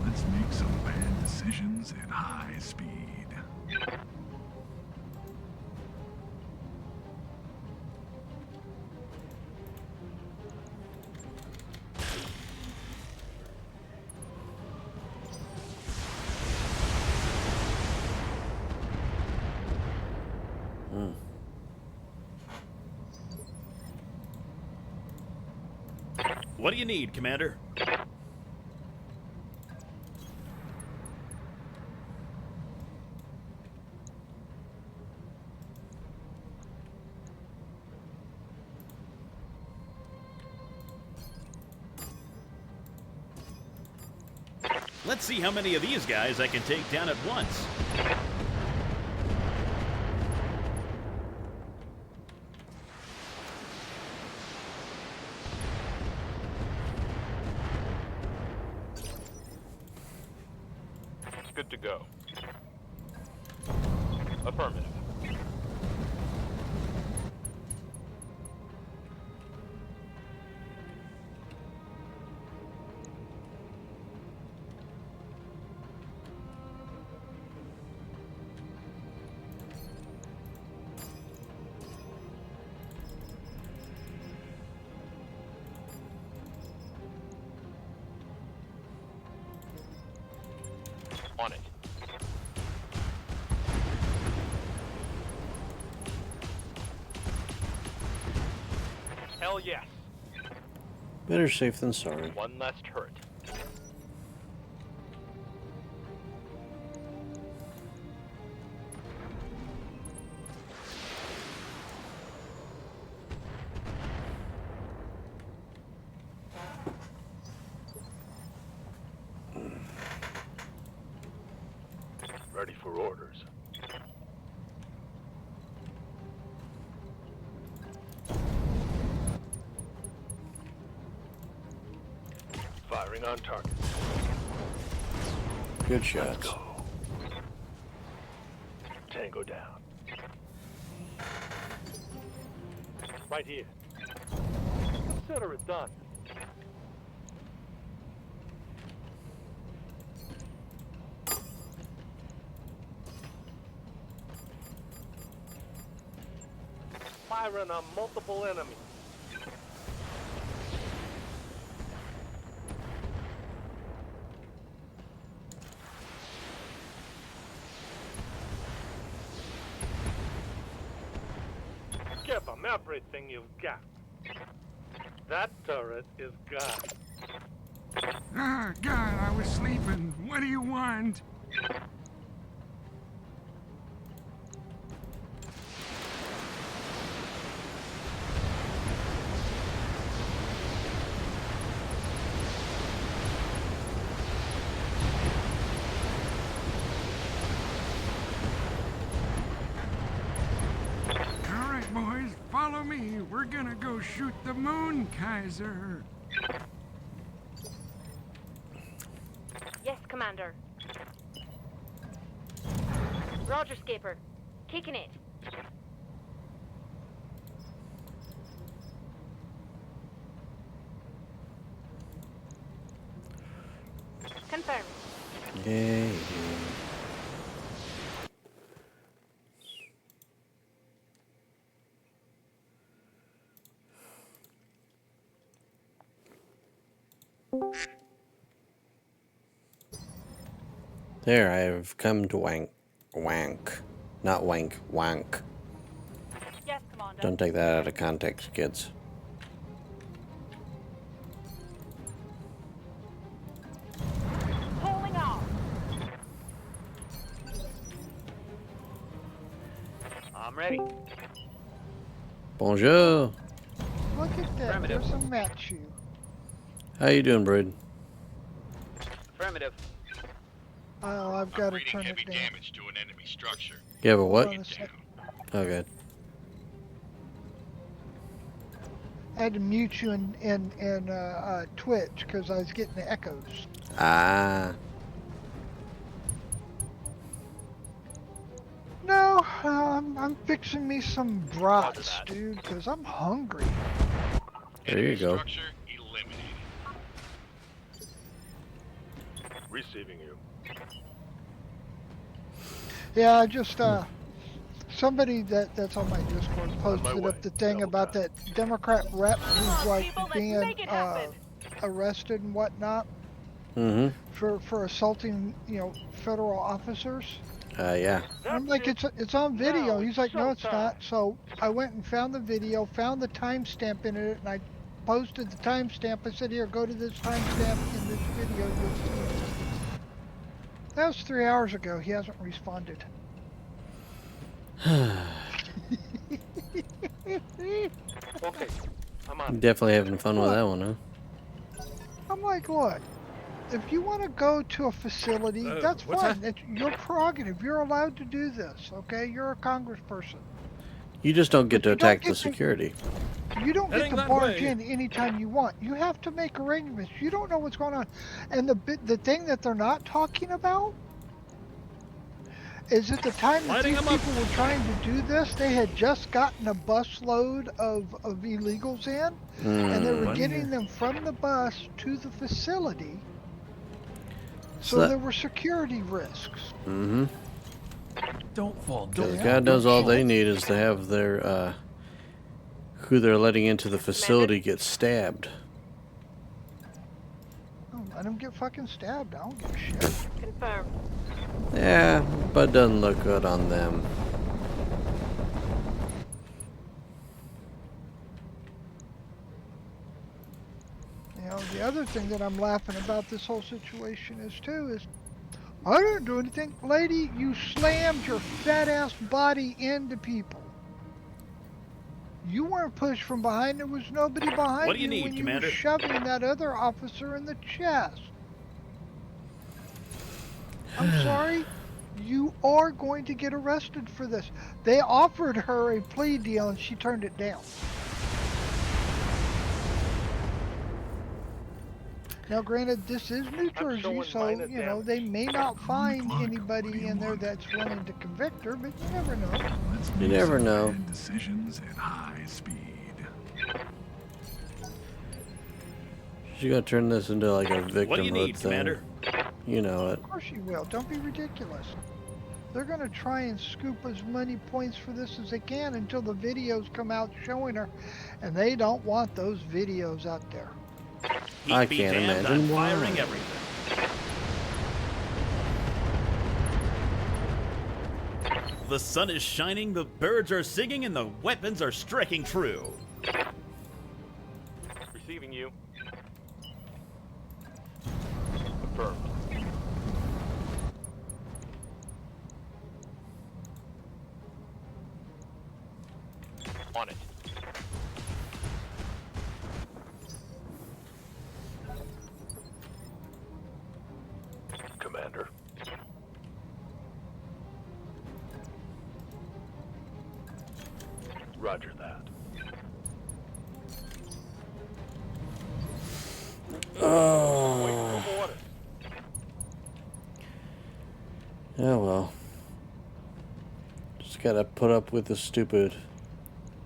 E: Let's make some bad decisions at high speed.
D: What do you need, Commander? Let's see how many of these guys I can take down at once.
I: Good to go. Affirmative. On it. Hell yes.
A: Better safe than sorry.
I: One less turret. Ready for orders. Firing on target.
A: Good shots.
I: Go. Tango down. Right here. Consider it done.
B: firing on multiple enemies. Give them everything you've got. That turret is gone.
H: Ah, God, I was sleeping. What do you want? All right, boys, follow me. We're gonna go shoot the moon, Kaiser.
C: Yes, Commander. Roger, Skipper. Kicking it. Confirmed.
A: Yay. There, I have come to wank. Not wank, wank.
C: Yes, Commander.
A: Don't take that out of context, kids.
C: Pulling off.
I: I'm ready.
A: Bonjour.
M: Look at that.
I: Affirmative.
M: There's a match you.
A: How you doing, Brood?
I: Affirmative.
M: Oh, I've got to
J: Reading
M: turn
J: heavy
M: it down.
J: damage to an enemy structure.
A: You have a what?
M: Hold on a second.
A: Oh, good.
M: I had to mute you in Twitch because I was getting the echoes.
A: Ah.
M: No, I'm fixing me some brats, dude, because I'm hungry.
A: There you go.
J: Structure eliminated.
B: Receiving you.
M: Yeah, I just somebody that's on my Discord posted
B: way.
M: up the thing
B: Double
M: about
B: tap.
M: that Democrat rep who's like
C: people, let's
M: being
C: make it happen.
M: arrested and whatnot
A: Mm-hmm.
M: for assaulting, you know, federal officers.
A: Yeah.
M: I'm like,
B: That's
M: it's on video.
B: Now
M: He's
B: it's
M: like, no, it's
B: showtime.
M: not. So I went and found the video, found the timestamp in it, and I posted the timestamp. I said, here, go to this timestamp in this video. You'll see it. That was 3 hours ago. He hasn't responded.
B: Okay, I'm on.
A: Definitely having fun with that one, huh?
M: I'm like, look, if you want to go to a facility, that's
G: what's
M: fine. It's your prerogative. You're allowed to do this, okay? You're a congressperson.
A: You just don't get to
M: You don't
A: attack
M: get
A: the
M: to-
A: security.
M: You don't get
G: Heading
M: to
G: that
M: barge
G: way.
M: in anytime you want. You have to make arrangements. You don't know what's going on. And the thing that they're not talking about is at the time that
G: Lighting
M: these
G: 'em up.
M: people were trying to do this, they had just gotten a busload of illegals in, and they were getting them from the bus to the facility. So there were security risks.
A: Mm-hmm.
F: Don't fall.
A: Because
F: Don't.
A: God knows all they need is to have their, who they're letting into the facility get stabbed.
M: Oh, let them get fucking stabbed. I don't give a shit.
C: Confirmed.
A: Yeah, but doesn't look good on them.
M: You know, the other thing that I'm laughing about this whole situation is too is I didn't do anything. Lady, you slammed your fat ass body into people. You weren't pushed from behind. There was nobody behind
D: What do you need,
M: when
D: Commander?
M: you were shoving that other officer in the chest. I'm sorry. You are going to get arrested for this. They offered her a plea deal and she turned it down. Now, granted, this is New Jersey,
B: showing
M: so,
B: minor
M: you know,
B: damage.
M: they may not find
E: Look, what do
M: anybody
E: you
M: in there
E: want?
M: that's willing to convict her, but you never know.
E: Let's
A: You
E: make
A: never
E: some
A: know.
E: bad decisions at high speed.
A: You gotta turn this into like a victimhood
D: What do you need,
A: thing.
D: Commander?
A: You know it.
M: Of course you will. Don't be ridiculous. They're going to try and scoop as many points for this as they can until the videos come out showing her, and they don't want those videos out there.
A: I can't imagine why.
D: Firing everything. The sun is shining, the birds are singing, and the weapons are striking true.
B: Receiving you. Confirmed. On it. Commander. Roger that.
A: Oh. Yeah, well. Just gotta put up with the stupid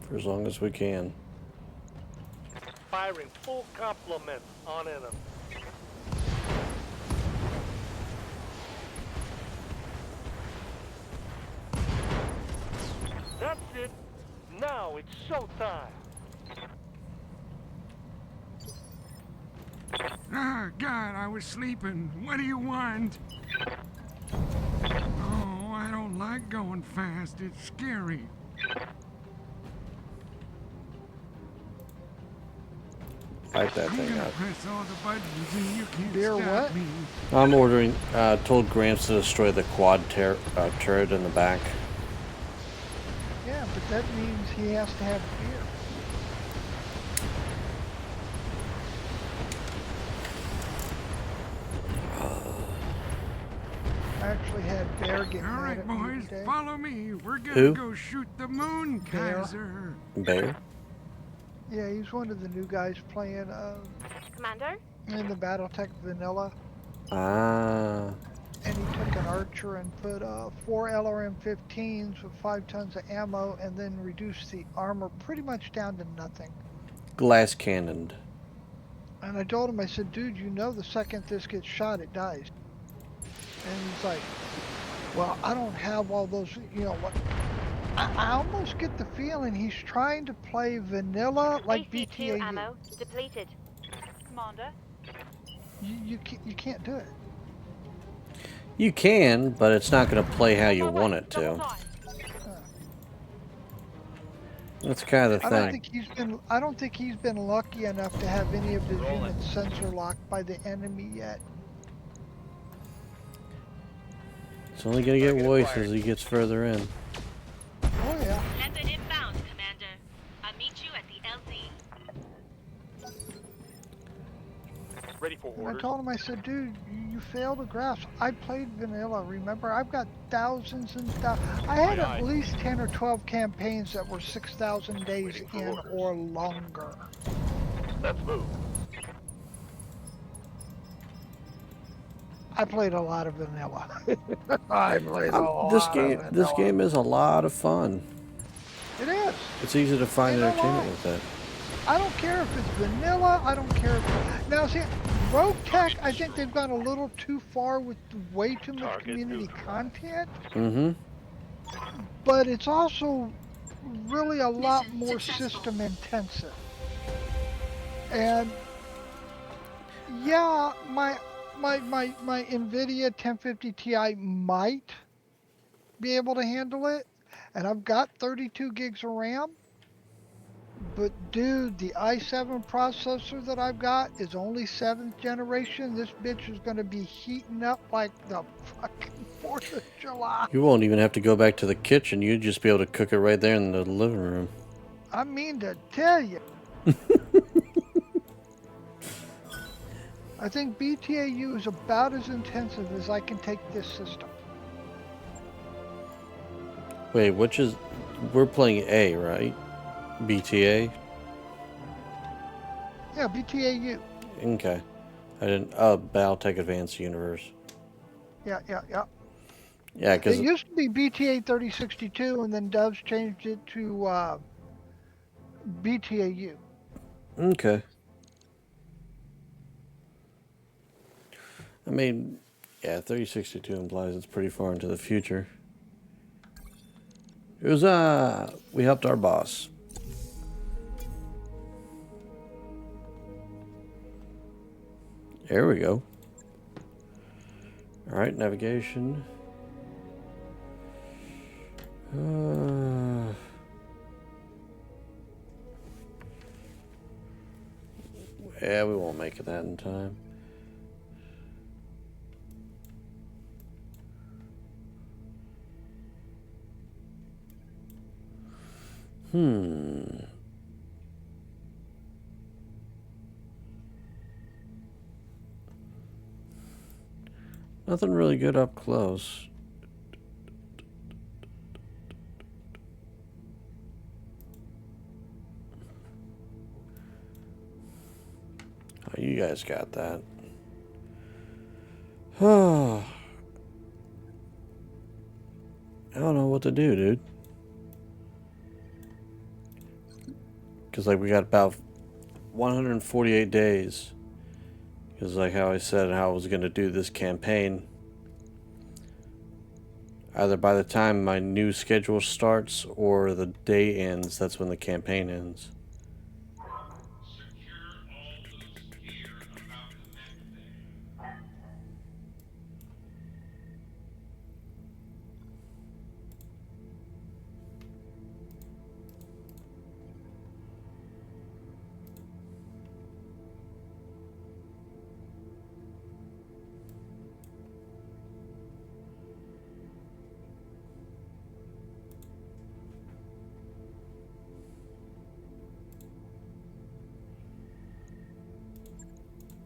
A: for as long as we can.
B: Firing full complement on enemy. That's it. Now it's showtime.
H: Ah, God, I was sleeping. What do you want? Oh, I don't like going fast. It's scary.
A: Fight that
H: I'm
A: thing
H: gonna
A: out.
H: press all the buttons and you can't
M: Dear
H: stop
M: what?
H: me.
A: I'm ordering, told Gramps to destroy the quad turret in the back.
M: Yeah, but that means he has to have beer. I actually had Bear get
H: All
M: mad
H: right,
M: at me
H: boys,
M: today.
H: follow me. We're gonna
A: Who?
H: go shoot the moon,
M: Bear.
H: Kaiser.
A: Bear?
M: Yeah, he's one of the new guys playing
C: Commander?
M: in the BattleTech Vanilla.
A: Ah.
M: And he took an archer and put 4 LRM-15s with 5 tons of ammo and then reduced the armor pretty much down to nothing.
A: Glass cannoned.
M: And I told him, I said, dude, you know the second this gets shot, it dies. And he's like, well, I don't have all those, you know, what? I almost get the feeling he's trying to play vanilla like
C: AC2
M: BTAU.
C: ammo depleted. Commander?
M: You can't do it.
A: You can, but it's not going to play how you want it to. That's kind of the
M: I
A: thing.
M: don't think he's been lucky enough to have any of his units sensor locked by the enemy yet.
A: It's only going to get worse as he gets further in.
M: Oh yeah.
K: Weapon inbound, Commander. I'll meet you at the LZ.
B: Ready for
M: And I
B: orders.
M: told him, I said, dude, you failed to grasp. I played vanilla, remember? I've got thousands and thousands. I had at least 10 or 12 campaigns that were 6,000 days in or longer.
B: Let's move.
M: I played a lot of vanilla. I played a lot
A: This
M: of
A: game,
M: vanilla.
A: this game is a lot of fun.
M: It is.
A: It's easy to find
M: You know
A: entertainment
M: what?
A: with that.
M: I don't care if it's vanilla. I don't care if... Now, see, Rogue Tech, I think they've gone a little too far with way too much community content.
A: Mm-hmm.
M: But it's also really a lot more system intensive. And yeah, my NVIDIA 1050 Ti might be able to handle it. And I've got 32 gigs of RAM. But dude, the i7 processor that I've got is only 7th generation. This bitch is going to be heating up like the fucking 4th of July.
A: You won't even have to go back to the kitchen. You'd just be able to cook it right there in the living room.
M: I mean to tell you. I think BTAU is about as intensive as I can take this system.
A: Wait, which is... We're playing A, right? BTA?
M: Yeah, BTAU.
A: Okay. I didn't... Oh, BattleTech Advanced Universe.
M: Yeah.
A: Yeah, because...
M: It used to be BTA 3062, and then Doves changed it to BTAU.
A: Okay. I mean, yeah, 3062 implies it's pretty far into the future. It was, we helped our boss. There we go. Alright, navigation. Yeah, we won't make it that in time. Nothing really good up close. Oh, you guys got that. Oh. I don't know what to do, dude. Because, like, we got about 148 days. Because, like, how I said how I was going to do this campaign. Either by the time my new schedule starts or the day ends, that's when the campaign ends.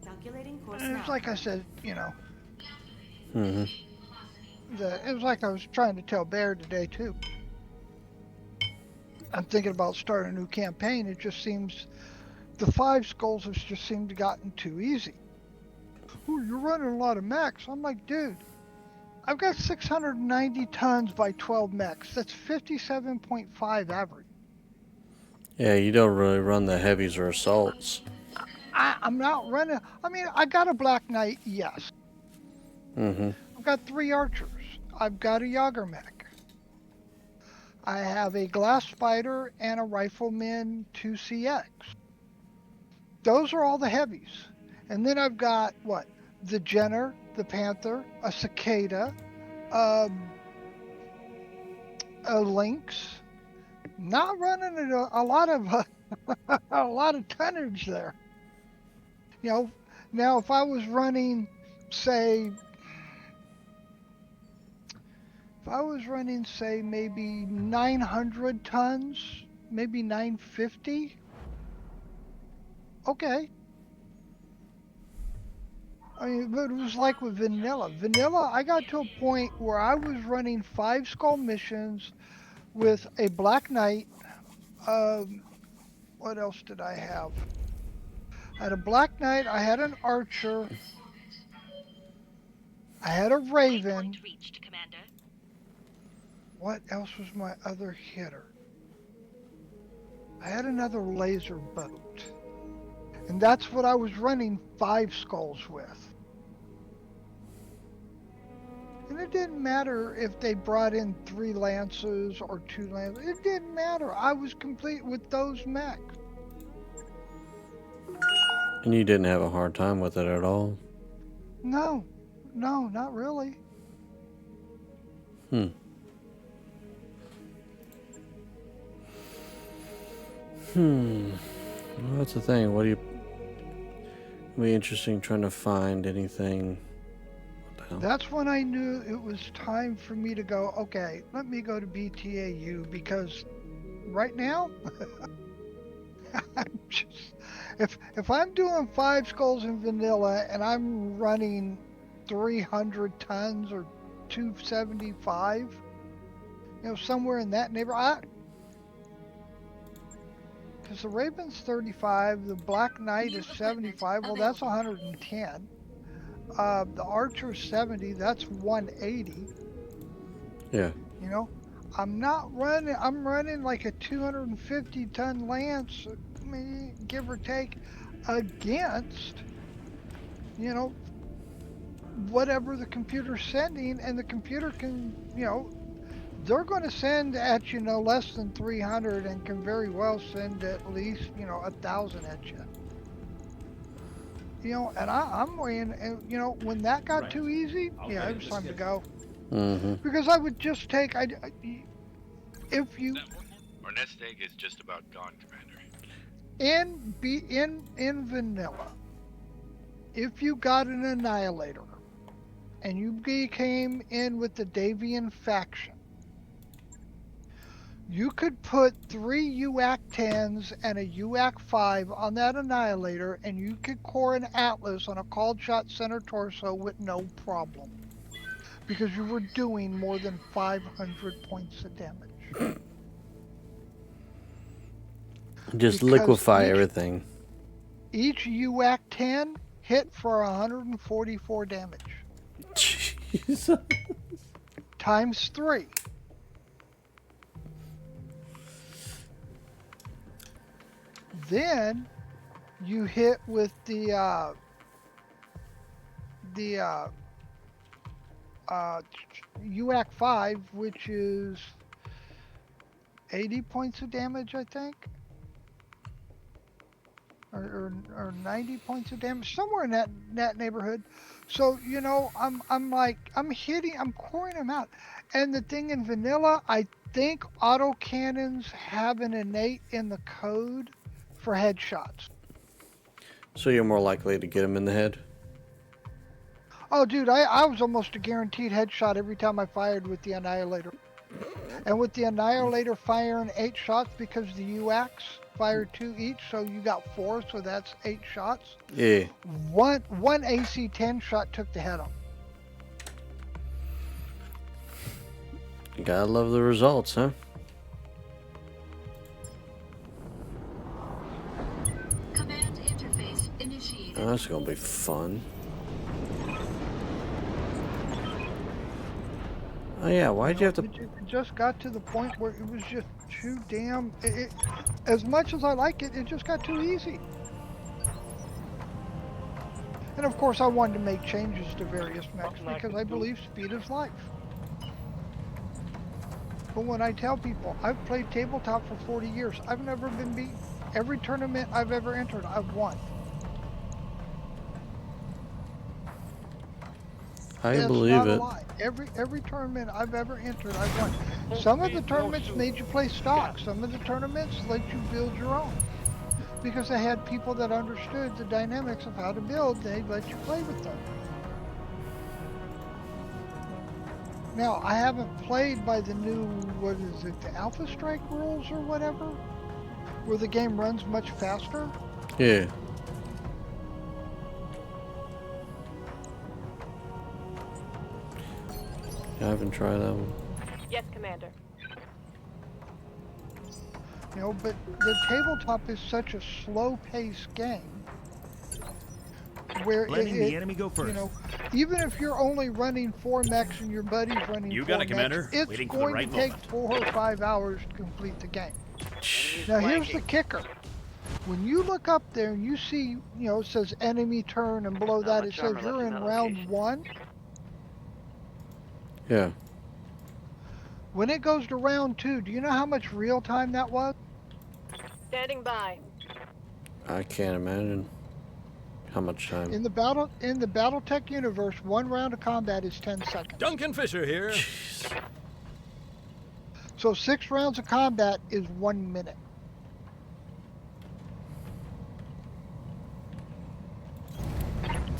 K: Calculating course
M: And it's like I said, you know.
A: Mm-hmm.
M: It was like I was trying to tell Bear today too. I'm thinking about starting a new campaign. It just seems the 5 skulls has just seemed to gotten too easy. Ooh, you're running a lot of mechs. I'm like, dude, I've got 690 tons by 12 mechs. That's 57.5 average.
A: Yeah, you don't really run the heavies or assaults.
M: I'm not running. I mean, I got a Black Knight, yes.
A: Mm-hmm.
M: I've got 3 archers. I've got a Yager mech. I have a glass spider and a rifleman 2CX. Those are all the heavies. And then I've got, what? The Jenner, the Panther, a Cicada, a Lynx. Not running a lot of a lot of tonnage there. You know, now if I was running, say, maybe 900 tons, maybe 950. Okay. I mean, but it was like with Vanilla. Vanilla, I got to a point where I was running 5 skull missions with a Black Knight. What else did I have? I had a Black Knight, I had an Archer, I had a Raven.
K: Reached, Commander.
M: What else was my other hitter? I had another laser boat. And that's what I was running 5 skulls with. And it didn't matter if they brought in 3 lances or 2 lances. It didn't matter. I was complete with those mechs.
A: And you didn't have a hard time with it at all?
M: No, not really.
A: Well, that's the thing. What do you... It'll be interesting trying to find anything. What the hell?
M: That's when I knew it was time for me to go, okay, let me go to BTAU, because right now, I'm just, if I'm doing 5 skulls in vanilla and I'm running 300 tons or 275, you know, somewhere in that neighborhood, because the Raven's 35, the Black Knight is 75, well, that's 110. The Archer's 70, that's 180.
A: Yeah.
M: You know, I'm running like a 250 ton lance, give or take, against, you know, whatever the computer's sending, and the computer can, you know, they're going to send at you no less than 300 and can very well send at least, 1,000 at you. And I'm weighing, and when that got too easy, it was time to go.
A: Mm-hmm.
M: Because I would just take, if you,
J: Our nest egg is just about gone, Commander.
M: in vanilla, if you got an Annihilator, and you came in with the Davian faction, you could put 3 UAC 10s and a UAC 5 on that Annihilator, and you could core an Atlas on a called shot center torso with no problem. Because you were doing more than 500 points of damage.
A: Just liquefy everything.
M: Each UAC 10 hit for 144 damage.
A: Jeez.
M: Times 3. Then you hit with the UAC 5, which is 80 points of damage, I think, or 90 points of damage, somewhere in that neighborhood. So I'm coring them out. And the thing in vanilla, I think autocannons have an innate in the code for headshots.
A: So you're more likely to get him in the head?
M: Oh, dude, I was almost a guaranteed headshot every time I fired with the Annihilator. And with the Annihilator firing 8 shots, because the UACs fired 2 each, so you got 4, so that's 8 shots.
A: Yeah.
M: One AC 10 shot took the head off.
A: You gotta love the results, huh?
K: Command interface initiated.
A: Oh, that's gonna be fun. Oh yeah, why'd you have to...
M: It just got to the point where it was just too damn... as much as I like it, it just got too easy. And of course I wanted to make changes to various mechs because I believe speed is life. But when I tell people, I've played tabletop for 40 years, I've never been beaten. Every tournament I've ever entered, I've won.
A: I
M: That's
A: believe
M: not a
A: it.
M: lie. Every tournament I've ever entered, I've won. Some of the tournaments made you play stock. Some of the tournaments let you build your own. Because they had people that understood the dynamics of how to build, they'd let you play with them. Now, I haven't played by the new, what is it, the Alpha Strike rules or whatever? Where the game runs much faster?
A: Yeah. I haven't tried that one.
C: Yes, Commander.
M: But the tabletop is such a slow-paced game where
F: Letting the enemy go first.
M: Even if you're only running 4 mechs and your buddy's running 4
D: got it,
M: mechs,
D: Commander.
M: it's
D: Waiting for the
M: going
D: right
M: to take
D: moment.
M: 4 or 5 hours to complete the game. Now here's the kicker. When you look up there and you see, it says enemy turn, and below that it says you're in round 1.
A: Yeah.
M: When it goes to round 2, do you know how much real time that was?
C: Standing by.
A: I can't imagine how much time.
M: In the BattleTech universe, 1 round of combat is 10 seconds.
G: Duncan Fisher here.
A: Jeez.
M: So 6 rounds of combat is 1 minute.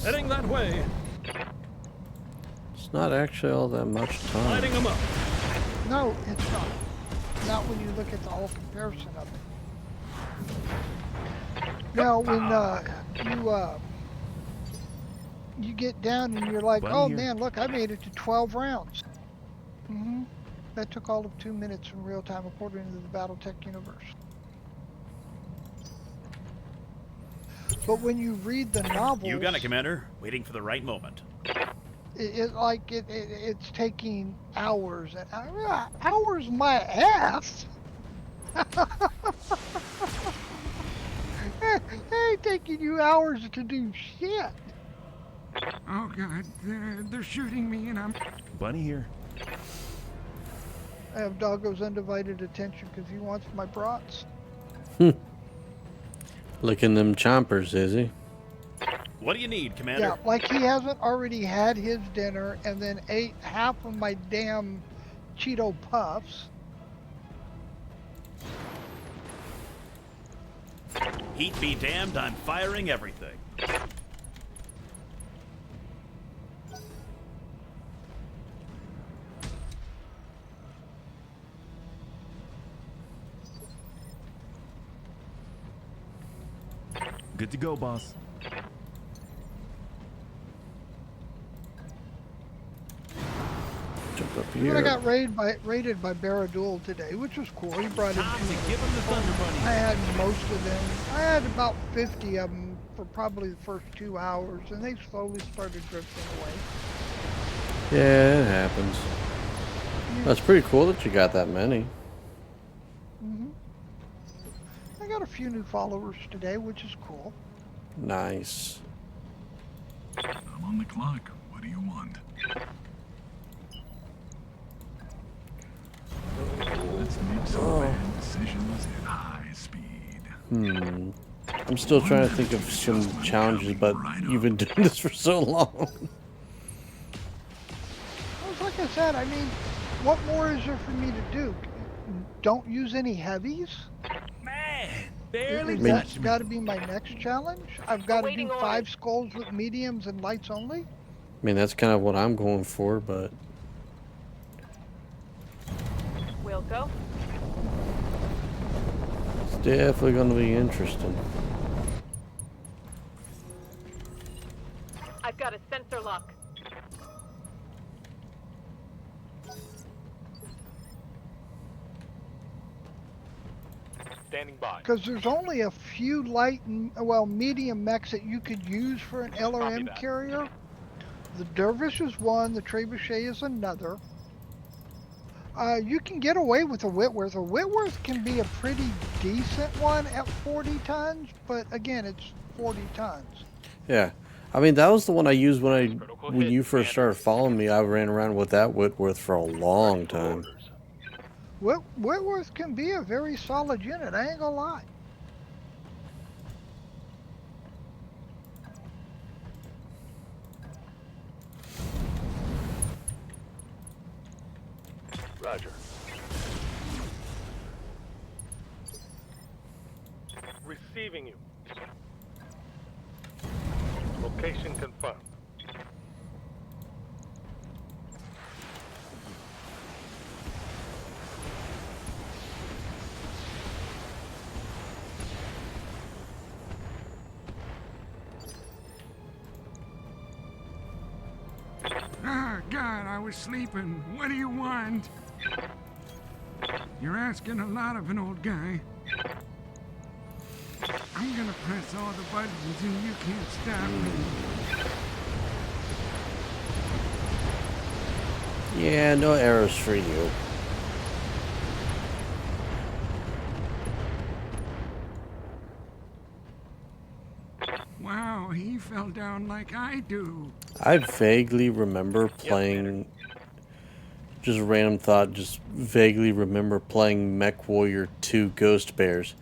G: Heading that way.
A: It's not actually all that much time.
G: Lighting them up.
M: No, it's not. Not when you look at the whole comparison of it. Now, when you get down and you're like, oh man, look, I made it to 12 rounds. That took all of 2 minutes in real time according to the BattleTech universe. But when you read the novels...
D: You got it, Commander. Waiting for the right moment.
M: It's taking hours and hours my ass. It ain't taking you hours to do shit.
H: Oh God, they're shooting me and I'm...
F: Bunny here.
M: I have Doggo's undivided attention because he wants my brats.
A: Licking them chompers, is he?
D: What do you need, Commander?
M: Yeah, like he hasn't already had his dinner and then ate half of my damn Cheeto Puffs.
D: Heat be damned, I'm firing everything.
F: Good to go, boss.
A: Jump up
M: I
A: here.
M: got raided by Baradul today, which was cool. He brought in
F: Time to give him the Thunder Bunny.
M: I had most of them. I had about 50 of them for probably the first 2 hours, and they slowly started drifting away.
A: Yeah, it happens. That's pretty cool that you got that many.
M: I got a few new followers today, which is cool.
A: Nice.
E: I'm on the clock. What do you want? Let's make some bad decisions at high speed.
A: I'm still trying to think of some challenges, but you've been doing this for so long.
M: Well, like I said, I mean, what more is there for me to do? Don't use any heavies?
F: Man, barely
M: That's
F: touched me.
M: got to be my next challenge. I've got to do 5 skulls with mediums and lights only.
A: I mean, that's kind of what I'm going for, but
C: We'll go.
A: it's definitely going to be interesting.
C: I've got a sensor lock.
B: Standing by.
M: Because there's only a few light and, well, medium mechs that you could use for an LRM carrier. The Dervish is one, the Trebuchet is another. You can get away with a Whitworth. A Whitworth can be a pretty decent one at 40 tons, but again, it's 40 tons.
A: Yeah. I mean, that was the one I used when you first started following me. I ran around with that Whitworth for a long time.
M: Whitworth can be a very solid unit, I ain't gonna lie.
B: Roger. Receiving you. Location confirmed.
H: Ah, God, I was sleeping. What do you want? You're asking a lot of an old guy. I'm gonna press all the buttons and you can't stop me.
A: Yeah, no arrows for you.
H: Wow, he fell down like I do.
A: I vaguely remember playing, just a random thought, just vaguely remember playing Mech Warrior 2 Ghost Bears,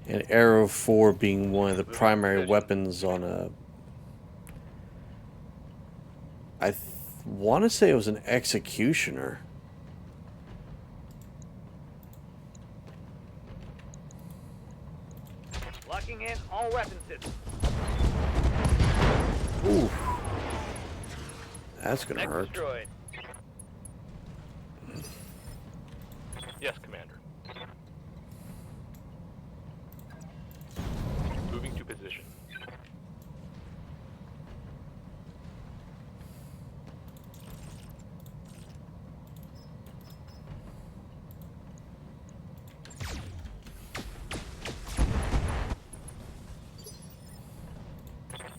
A: and Arrow 4 being one of the primary weapons on a, I want to say it was an Executioner.
N: Locking in all weapon systems.
A: Ooh. That's gonna
N: Next
A: hurt.
N: destroyed.
B: Yes, Commander. Moving to position.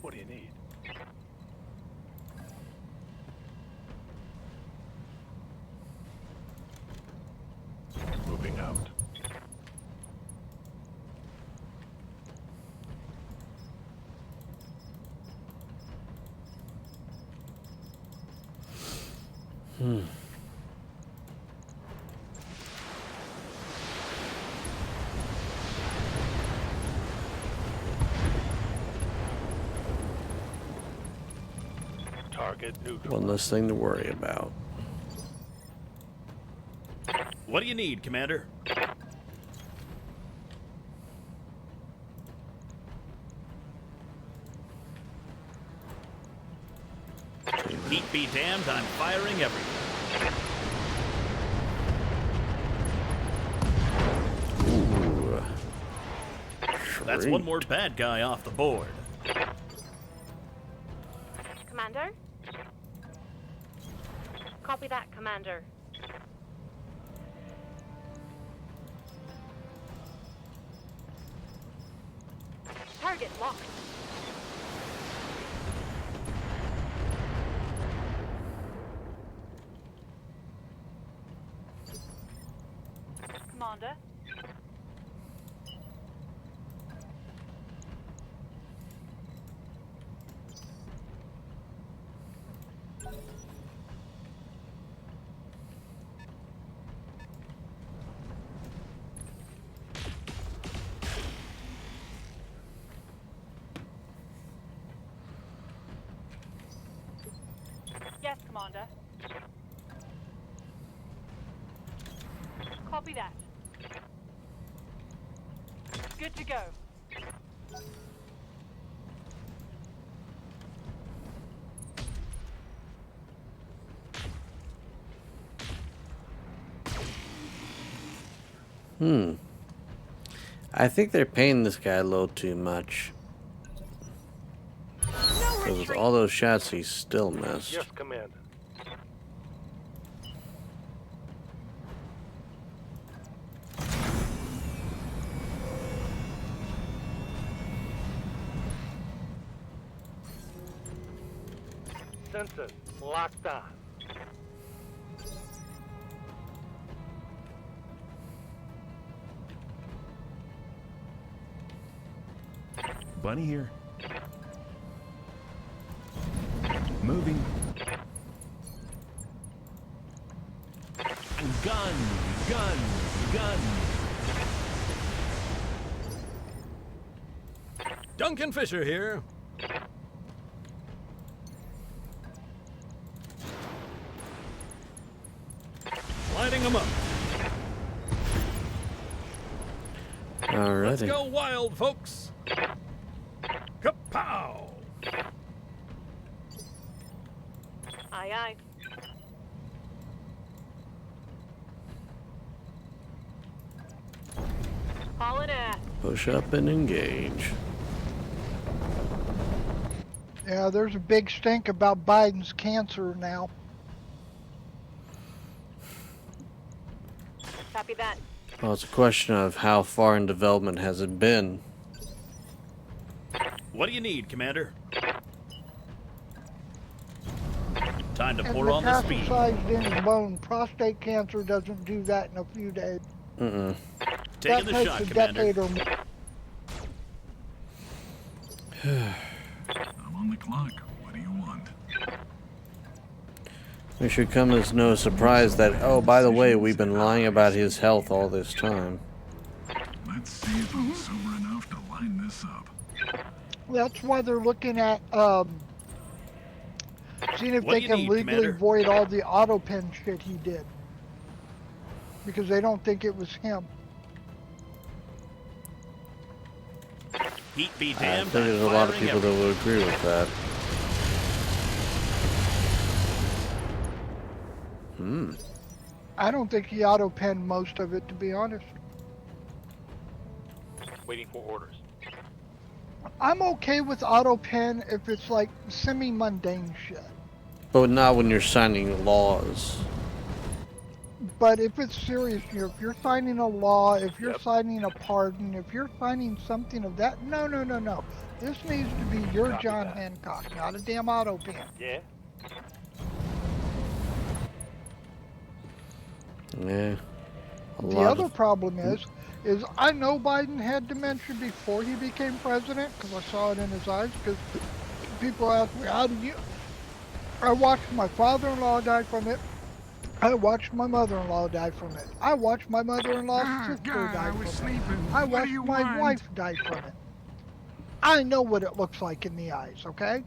B: What do you need? Moving out. Target neutral.
A: One less thing to worry about.
D: What do you need, Commander? Heat be damned, I'm firing everything.
A: Ooh.
D: That's one more bad guy off the board.
C: Commander? Copy that, Commander. Target locked. Commander? Yes, Commander. Copy that. Good to go.
A: I think they're paying this guy a little too much. Because with all those shots, he still missed.
B: Yes, Commander. Sensor locked on.
F: Bunny here. Moving. Gun, gun, gun.
G: Duncan Fisher here. Lighting them up.
A: Alrighty.
G: Let's go wild, folks. Kapow!
C: Aye, aye. Haul it in.
A: Push up and engage.
M: Yeah, there's a big stink about Biden's cancer now.
C: Copy that.
A: Well, it's a question of how far in development has it been.
D: What do you need, Commander? Time to
M: And
D: pour on the speed.
M: metastasized in his bone. Prostate cancer doesn't do that in a few days.
A: Mm-mm.
D: Taking
M: That
D: the
M: takes
D: shot,
M: a
D: Commander.
M: decade or more.
E: I'm on the clock. What do you want?
A: It should come as no surprise that, oh, by the way, we've been lying about his health all this time.
E: Let's see if I'm sober enough to line this up.
M: That's why they're looking at seeing if
D: What
M: they
D: do you
M: can
D: need,
M: legally
D: Commander?
M: void all the auto pen shit he did. Because they don't think it was him.
D: Heat be
A: I
D: damned.
A: think there's a
D: I'm
A: lot of
D: firing
A: people that will agree with that.
M: I don't think he auto penned most of it, to be honest.
B: Waiting for orders.
M: I'm okay with auto pen if it's like semi-mundane shit.
A: But not when you're signing laws.
M: But if it's serious, if you're signing a law, if you're
B: Yep.
M: signing a pardon, if you're signing something of that, no. This needs to be your
B: Copy
M: John
B: that.
M: Hancock, not a damn auto pen.
B: Yeah?
A: Yeah. A
M: The
A: lot
M: other
A: of,
M: problem is I know Biden had dementia before he became president, because I saw it in his eyes, because people ask me, how do you... I watched my father-in-law die from it. I watched my mother-in-law die from it. I watched my mother-in-law's sister
H: God,
M: die
H: I was
M: from it.
H: sleeping.
M: I
H: What do
M: watched
H: you
M: my
H: want?
M: wife die from it. I know what it looks like in the eyes, okay?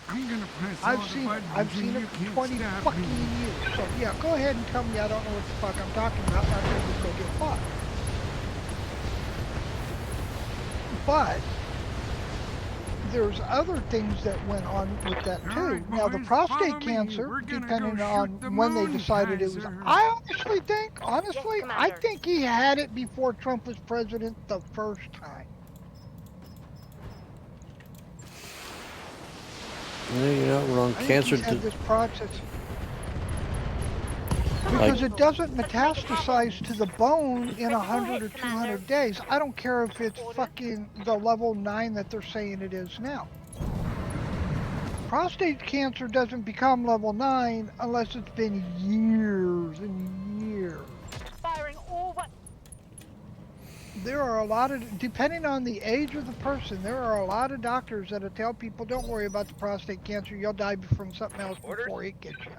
H: I'm gonna press all
M: I've
H: the
M: seen it.
H: buttons
M: I've
H: and
M: seen
H: you
M: it for
H: can't
M: 20
H: stop
M: fucking
H: me.
M: years. So yeah, go ahead and tell me I don't know what the fuck I'm talking about. And I'm gonna just go get fucked. But there's other things that went on with that too.
H: Alright,
M: Now the
H: boys, follow
M: prostate
H: me.
M: cancer,
H: We're gonna
M: depending
H: go
M: on
H: shoot the
M: when they
H: moon,
M: decided it was.
H: Kaiser.
M: I honestly think,
C: Yes,
M: I
C: Commander.
M: think he had it before Trump was president the first time.
A: No, you're not wrong.
M: I think
A: Cancer.
M: he's had this process. Because it doesn't metastasize to the bone in 100 or 200 days. I don't care if it's fucking the level 9 that they're saying it is now. Prostate cancer doesn't become level 9 unless it's been years and years.
C: Firing all what?
M: There are a lot of, depending on the age of the person, there are a lot of doctors that'll tell people, don't worry about the prostate cancer, you'll die from something else before it gets you.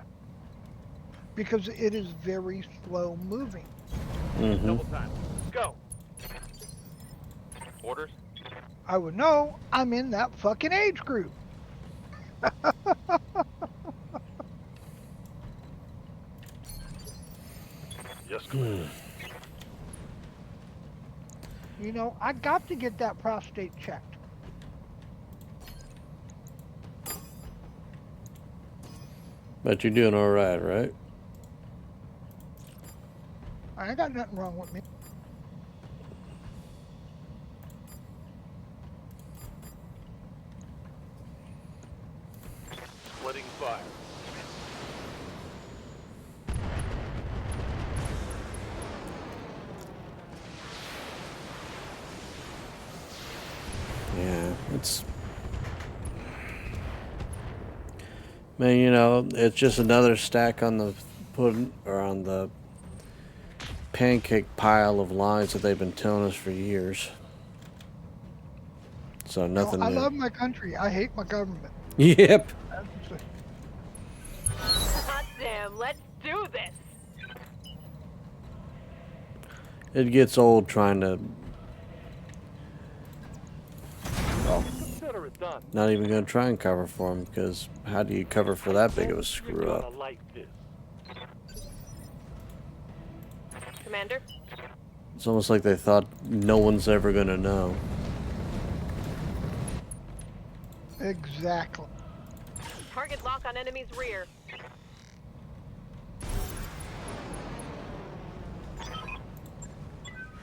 M: Because it is very slow moving.
I: Double time. Go.
J: Orders?
M: I would know, I'm in that fucking age group.
B: Yes, Commander.
M: You know, I got to get that prostate checked.
A: But you're doing all right, right?
M: I ain't got nothing wrong with me.
B: Splitting fire.
A: Yeah, it's. Man, you know, it's just another stack on the pudding or on the pancake pile of lies that they've been telling us for years. So nothing
M: I
A: new.
M: love my country. I hate my government.
A: Yep.
C: Hot damn, let's do this.
A: It gets old trying to. Well,
B: Consider it done.
A: not even going to try and cover for him because how do you cover for that big of a
B: You're
A: screw up?
B: gonna like this.
C: Commander?
A: It's almost like they thought no one's ever going to know.
M: Exactly.
C: Target lock on enemy's rear.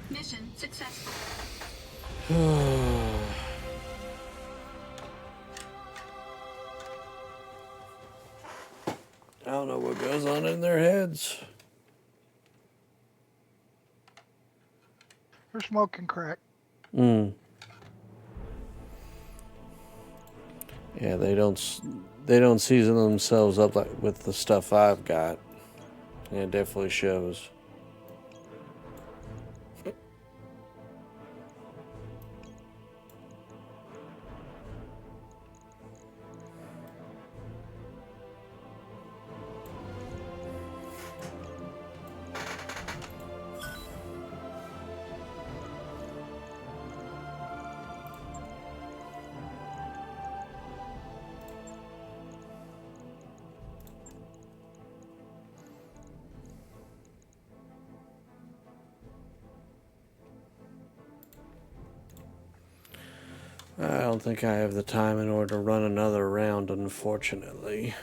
K: Mission successful.
A: I don't know what goes on in their heads.
M: They're smoking crack.
A: Yeah, they don't season themselves up like with the stuff I've got. Yeah, it definitely shows. I don't think I have the time in order to run another round, unfortunately.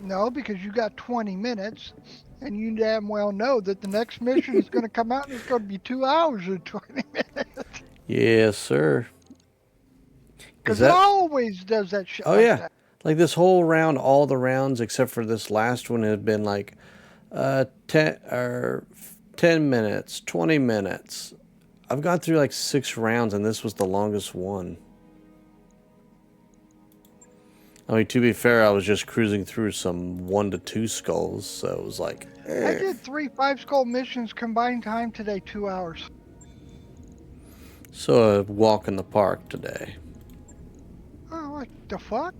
M: No, because you got 20 minutes, and you damn well know that the next mission is going to come out and it's going to be 2 hours and 20 minutes.
A: Yes, sir.
M: Because it always does that shit.
A: Oh,
M: like
A: yeah.
M: that.
A: Like this whole round, all the rounds except for this last one had been like 10 minutes, 20 minutes. I've gone through like 6 rounds, and this was the longest one. I mean, to be fair, I was just cruising through some 1 to 2 skulls, so it was like...
M: I did 3 5-skull missions, combined time today, 2 hours.
A: So a walk in the park today.
M: Oh, what the fuck?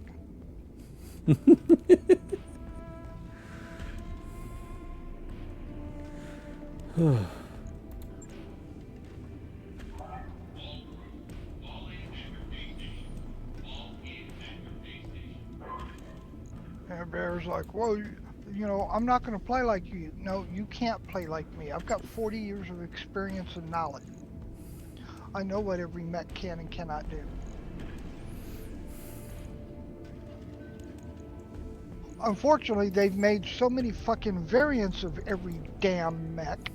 M: And Bear's like, well, you know, I'm not going to play like you. No, you can't play like me. I've got 40 years of experience and knowledge. I know what every mech can and cannot do. Unfortunately, they've made so many fucking variants of every damn mech.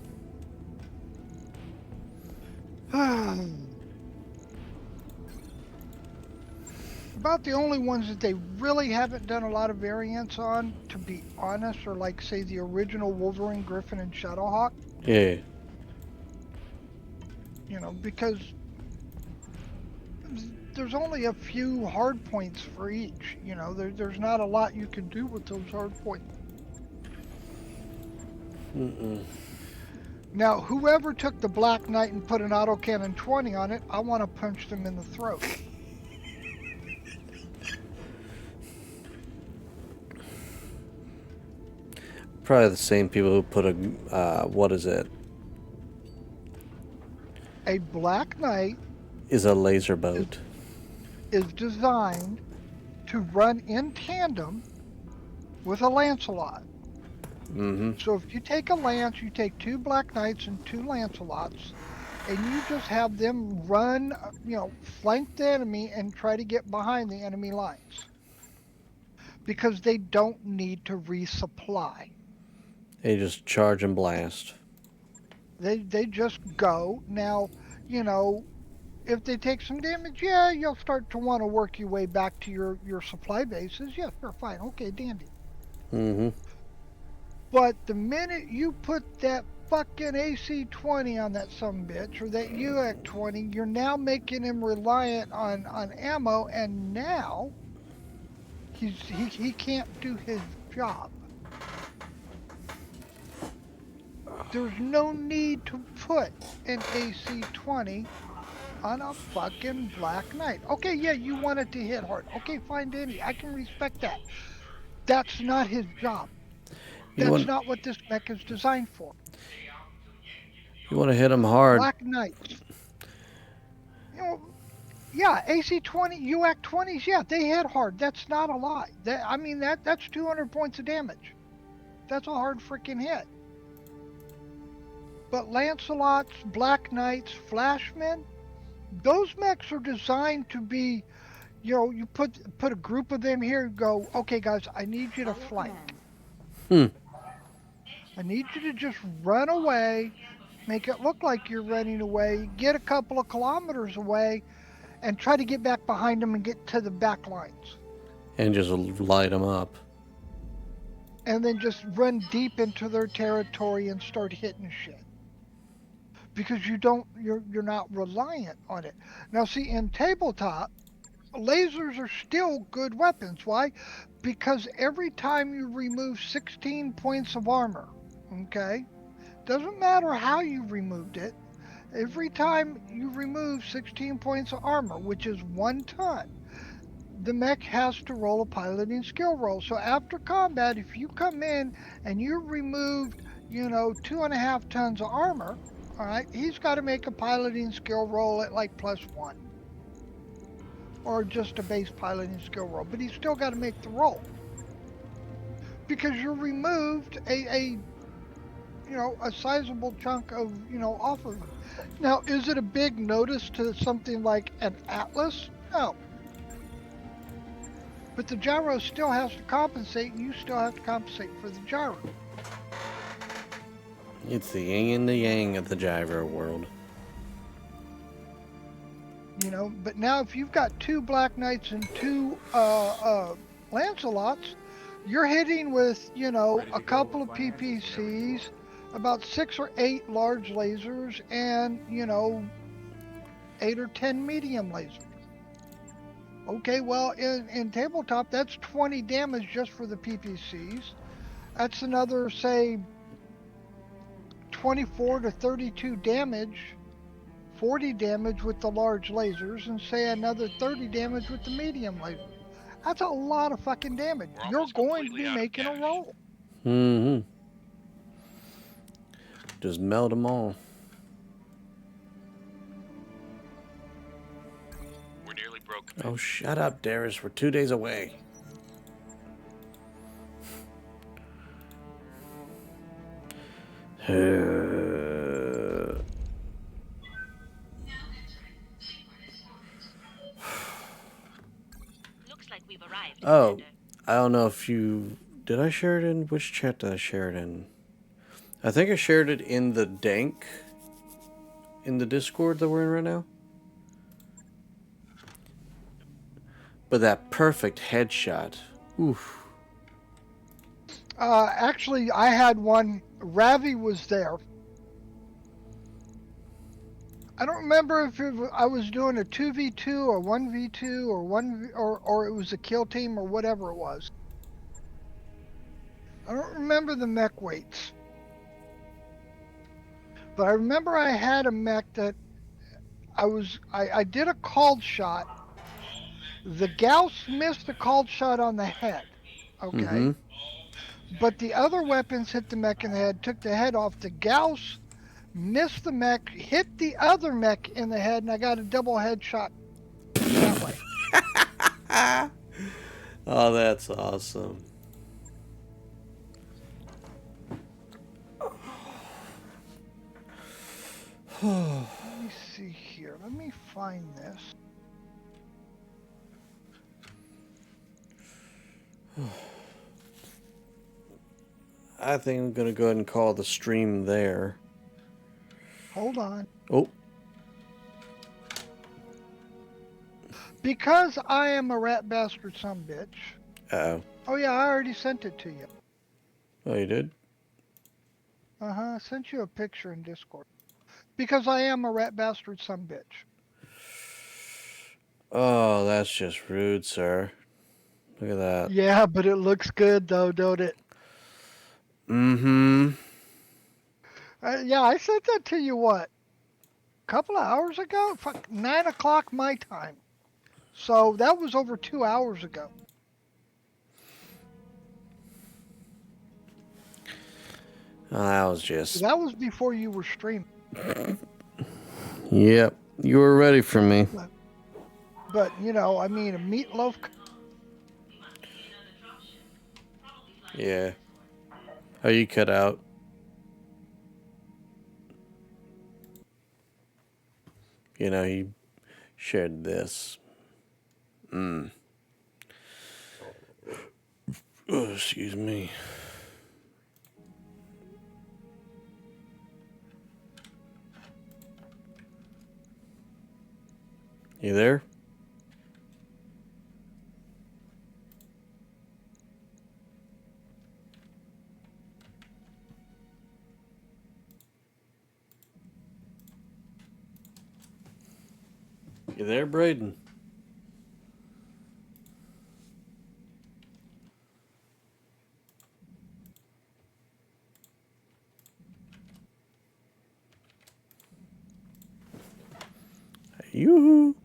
M: About the only ones that they really haven't done a lot of variants on, to be honest, are like, say, the original Wolverine, Griffin, and Shadowhawk.
A: Yeah.
M: You know, because there's only a few hard points for each. You know, there's not a lot you can do with those hard points. Now, whoever took the Black Knight and put an autocannon 20 on it, I want to punch them in the throat.
A: Probably the same people who put a, what is it?
M: A Black Knight
A: Is a laser boat.
M: is designed to run in tandem with a Lancelot. So if you take a lance, you take 2 Black Knights and 2 Lancelots, and you just have them run, you know, flank the enemy and try to get behind the enemy lines. Because they don't need to resupply.
A: They just charge and blast.
M: They just go. Now, you know, if they take some damage, yeah, you'll start to want to work your way back to your supply bases. Yeah, sure, fine, okay, dandy. But the minute you put that fucking AC-20 on that sumbitch, or that UX-20, you're now making him reliant on ammo, and now he can't do his job. There's no need to put an AC-20 on a fucking Black Knight. Okay, yeah, you want it to hit hard. Okay, fine, dandy, I can respect that. That's not his job. That's not what this mech is designed for.
A: You want to hit them hard.
M: Black Knights. You know, yeah, AC-20, UX-20s, yeah, they hit hard. That's not a lie. I mean, that's 200 points of damage. That's a hard freaking hit. But Lancelots, Black Knights, Flashmen, those mechs are designed to be, you know, you put a group of them here and go, okay, guys, I need you to flank. I need you to just run away, make it look like you're running away, get a couple of kilometers away, and try to get back behind them and get to the back lines.
A: And just light them up.
M: And then just run deep into their territory and start hitting shit. Because you're not reliant on it. Now see, in tabletop, lasers are still good weapons. Why? Because every time you remove 16 points of armor, okay? Doesn't matter how you removed it. Every time you remove 16 points of armor, which is 1 ton, the mech has to roll a piloting skill roll. So after combat, if you come in and you removed, you know, 2.5 tons of armor, all right, he's got to make a piloting skill roll at like +1. Or just a base piloting skill roll, but he's still got to make the roll. Because you removed a sizable chunk of, you know, off of him. Now, is it a big notice to something like an Atlas? No. But the gyro still has to compensate, and you still have to compensate for the gyro.
A: It's the yin and the yang of the gyro world.
M: You know, but now if you've got 2 Black Knights and 2 Lancelots, you're hitting with, you know, a couple of PPCs, about 6 or 8 large lasers, and, you know, 8 or 10 medium lasers. Okay, well, in tabletop, that's 20 damage just for the PPCs. That's another, say, 24 to 32 damage, 40 damage with the large lasers, and say another 30 damage with the medium lasers. That's a lot of fucking damage. You're going to be making a roll.
A: Just melt them all.
J: We're nearly broke.
A: Oh, shut up, Darius. We're 2 days away.
K: Looks like we've arrived.
A: Oh, I don't know if you... Did I share it in? Which chat did I share it in? I think I shared it in the dank. In the Discord that we're in right now. But that perfect headshot. Oof.
M: Actually, I had one. Ravi was there. I don't remember if I was doing a 2v2 or 1v2 or it was a kill team or whatever it was. I don't remember the mech weights. But I remember I had a mech that I did a called shot. The Gauss missed the called shot on the head. Okay. But the other weapons hit the mech in the head, took the head off. The Gauss missed the mech, hit the other mech in the head, and I got a double headshot that way.
A: Oh, that's awesome.
M: Let me see here. Let me find this.
A: I think I'm going to go ahead and call the stream there.
M: Hold on.
A: Oh.
M: Because I am a rat bastard sumbitch.
A: Uh-oh.
M: Oh yeah, I already sent it to you.
A: Oh, you did?
M: I sent you a picture in Discord. Because I am a rat bastard sumbitch.
A: Oh, that's just rude, sir. Look at that.
M: Yeah, but it looks good though, don't it?
A: Mm-hmm.
M: Yeah, I sent that to you, what? A couple of hours ago? 9 o'clock my time. So that was over 2 hours ago.
A: Oh, that was just...
M: That was before you were streaming.
A: Yep. You were ready for me.
M: But you know, I mean, a meatloaf...
A: Yeah. Oh, you cut out. You know, he shared this. Oh, excuse me. You there? You there, Braden? Yoo-hoo!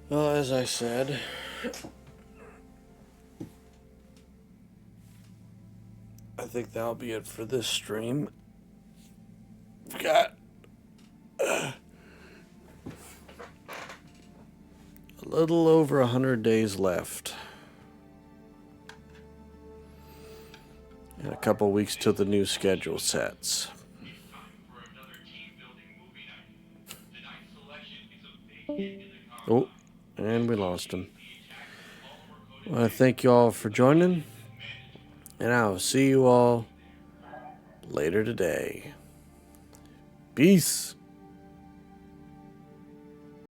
A: Well, as I said, I think that'll be it for this stream. We've got a little over 100 days left. And a couple weeks till the new schedule sets. Oh, and we lost him. Well, I thank you all for joining. And I will see you all later today. Peace.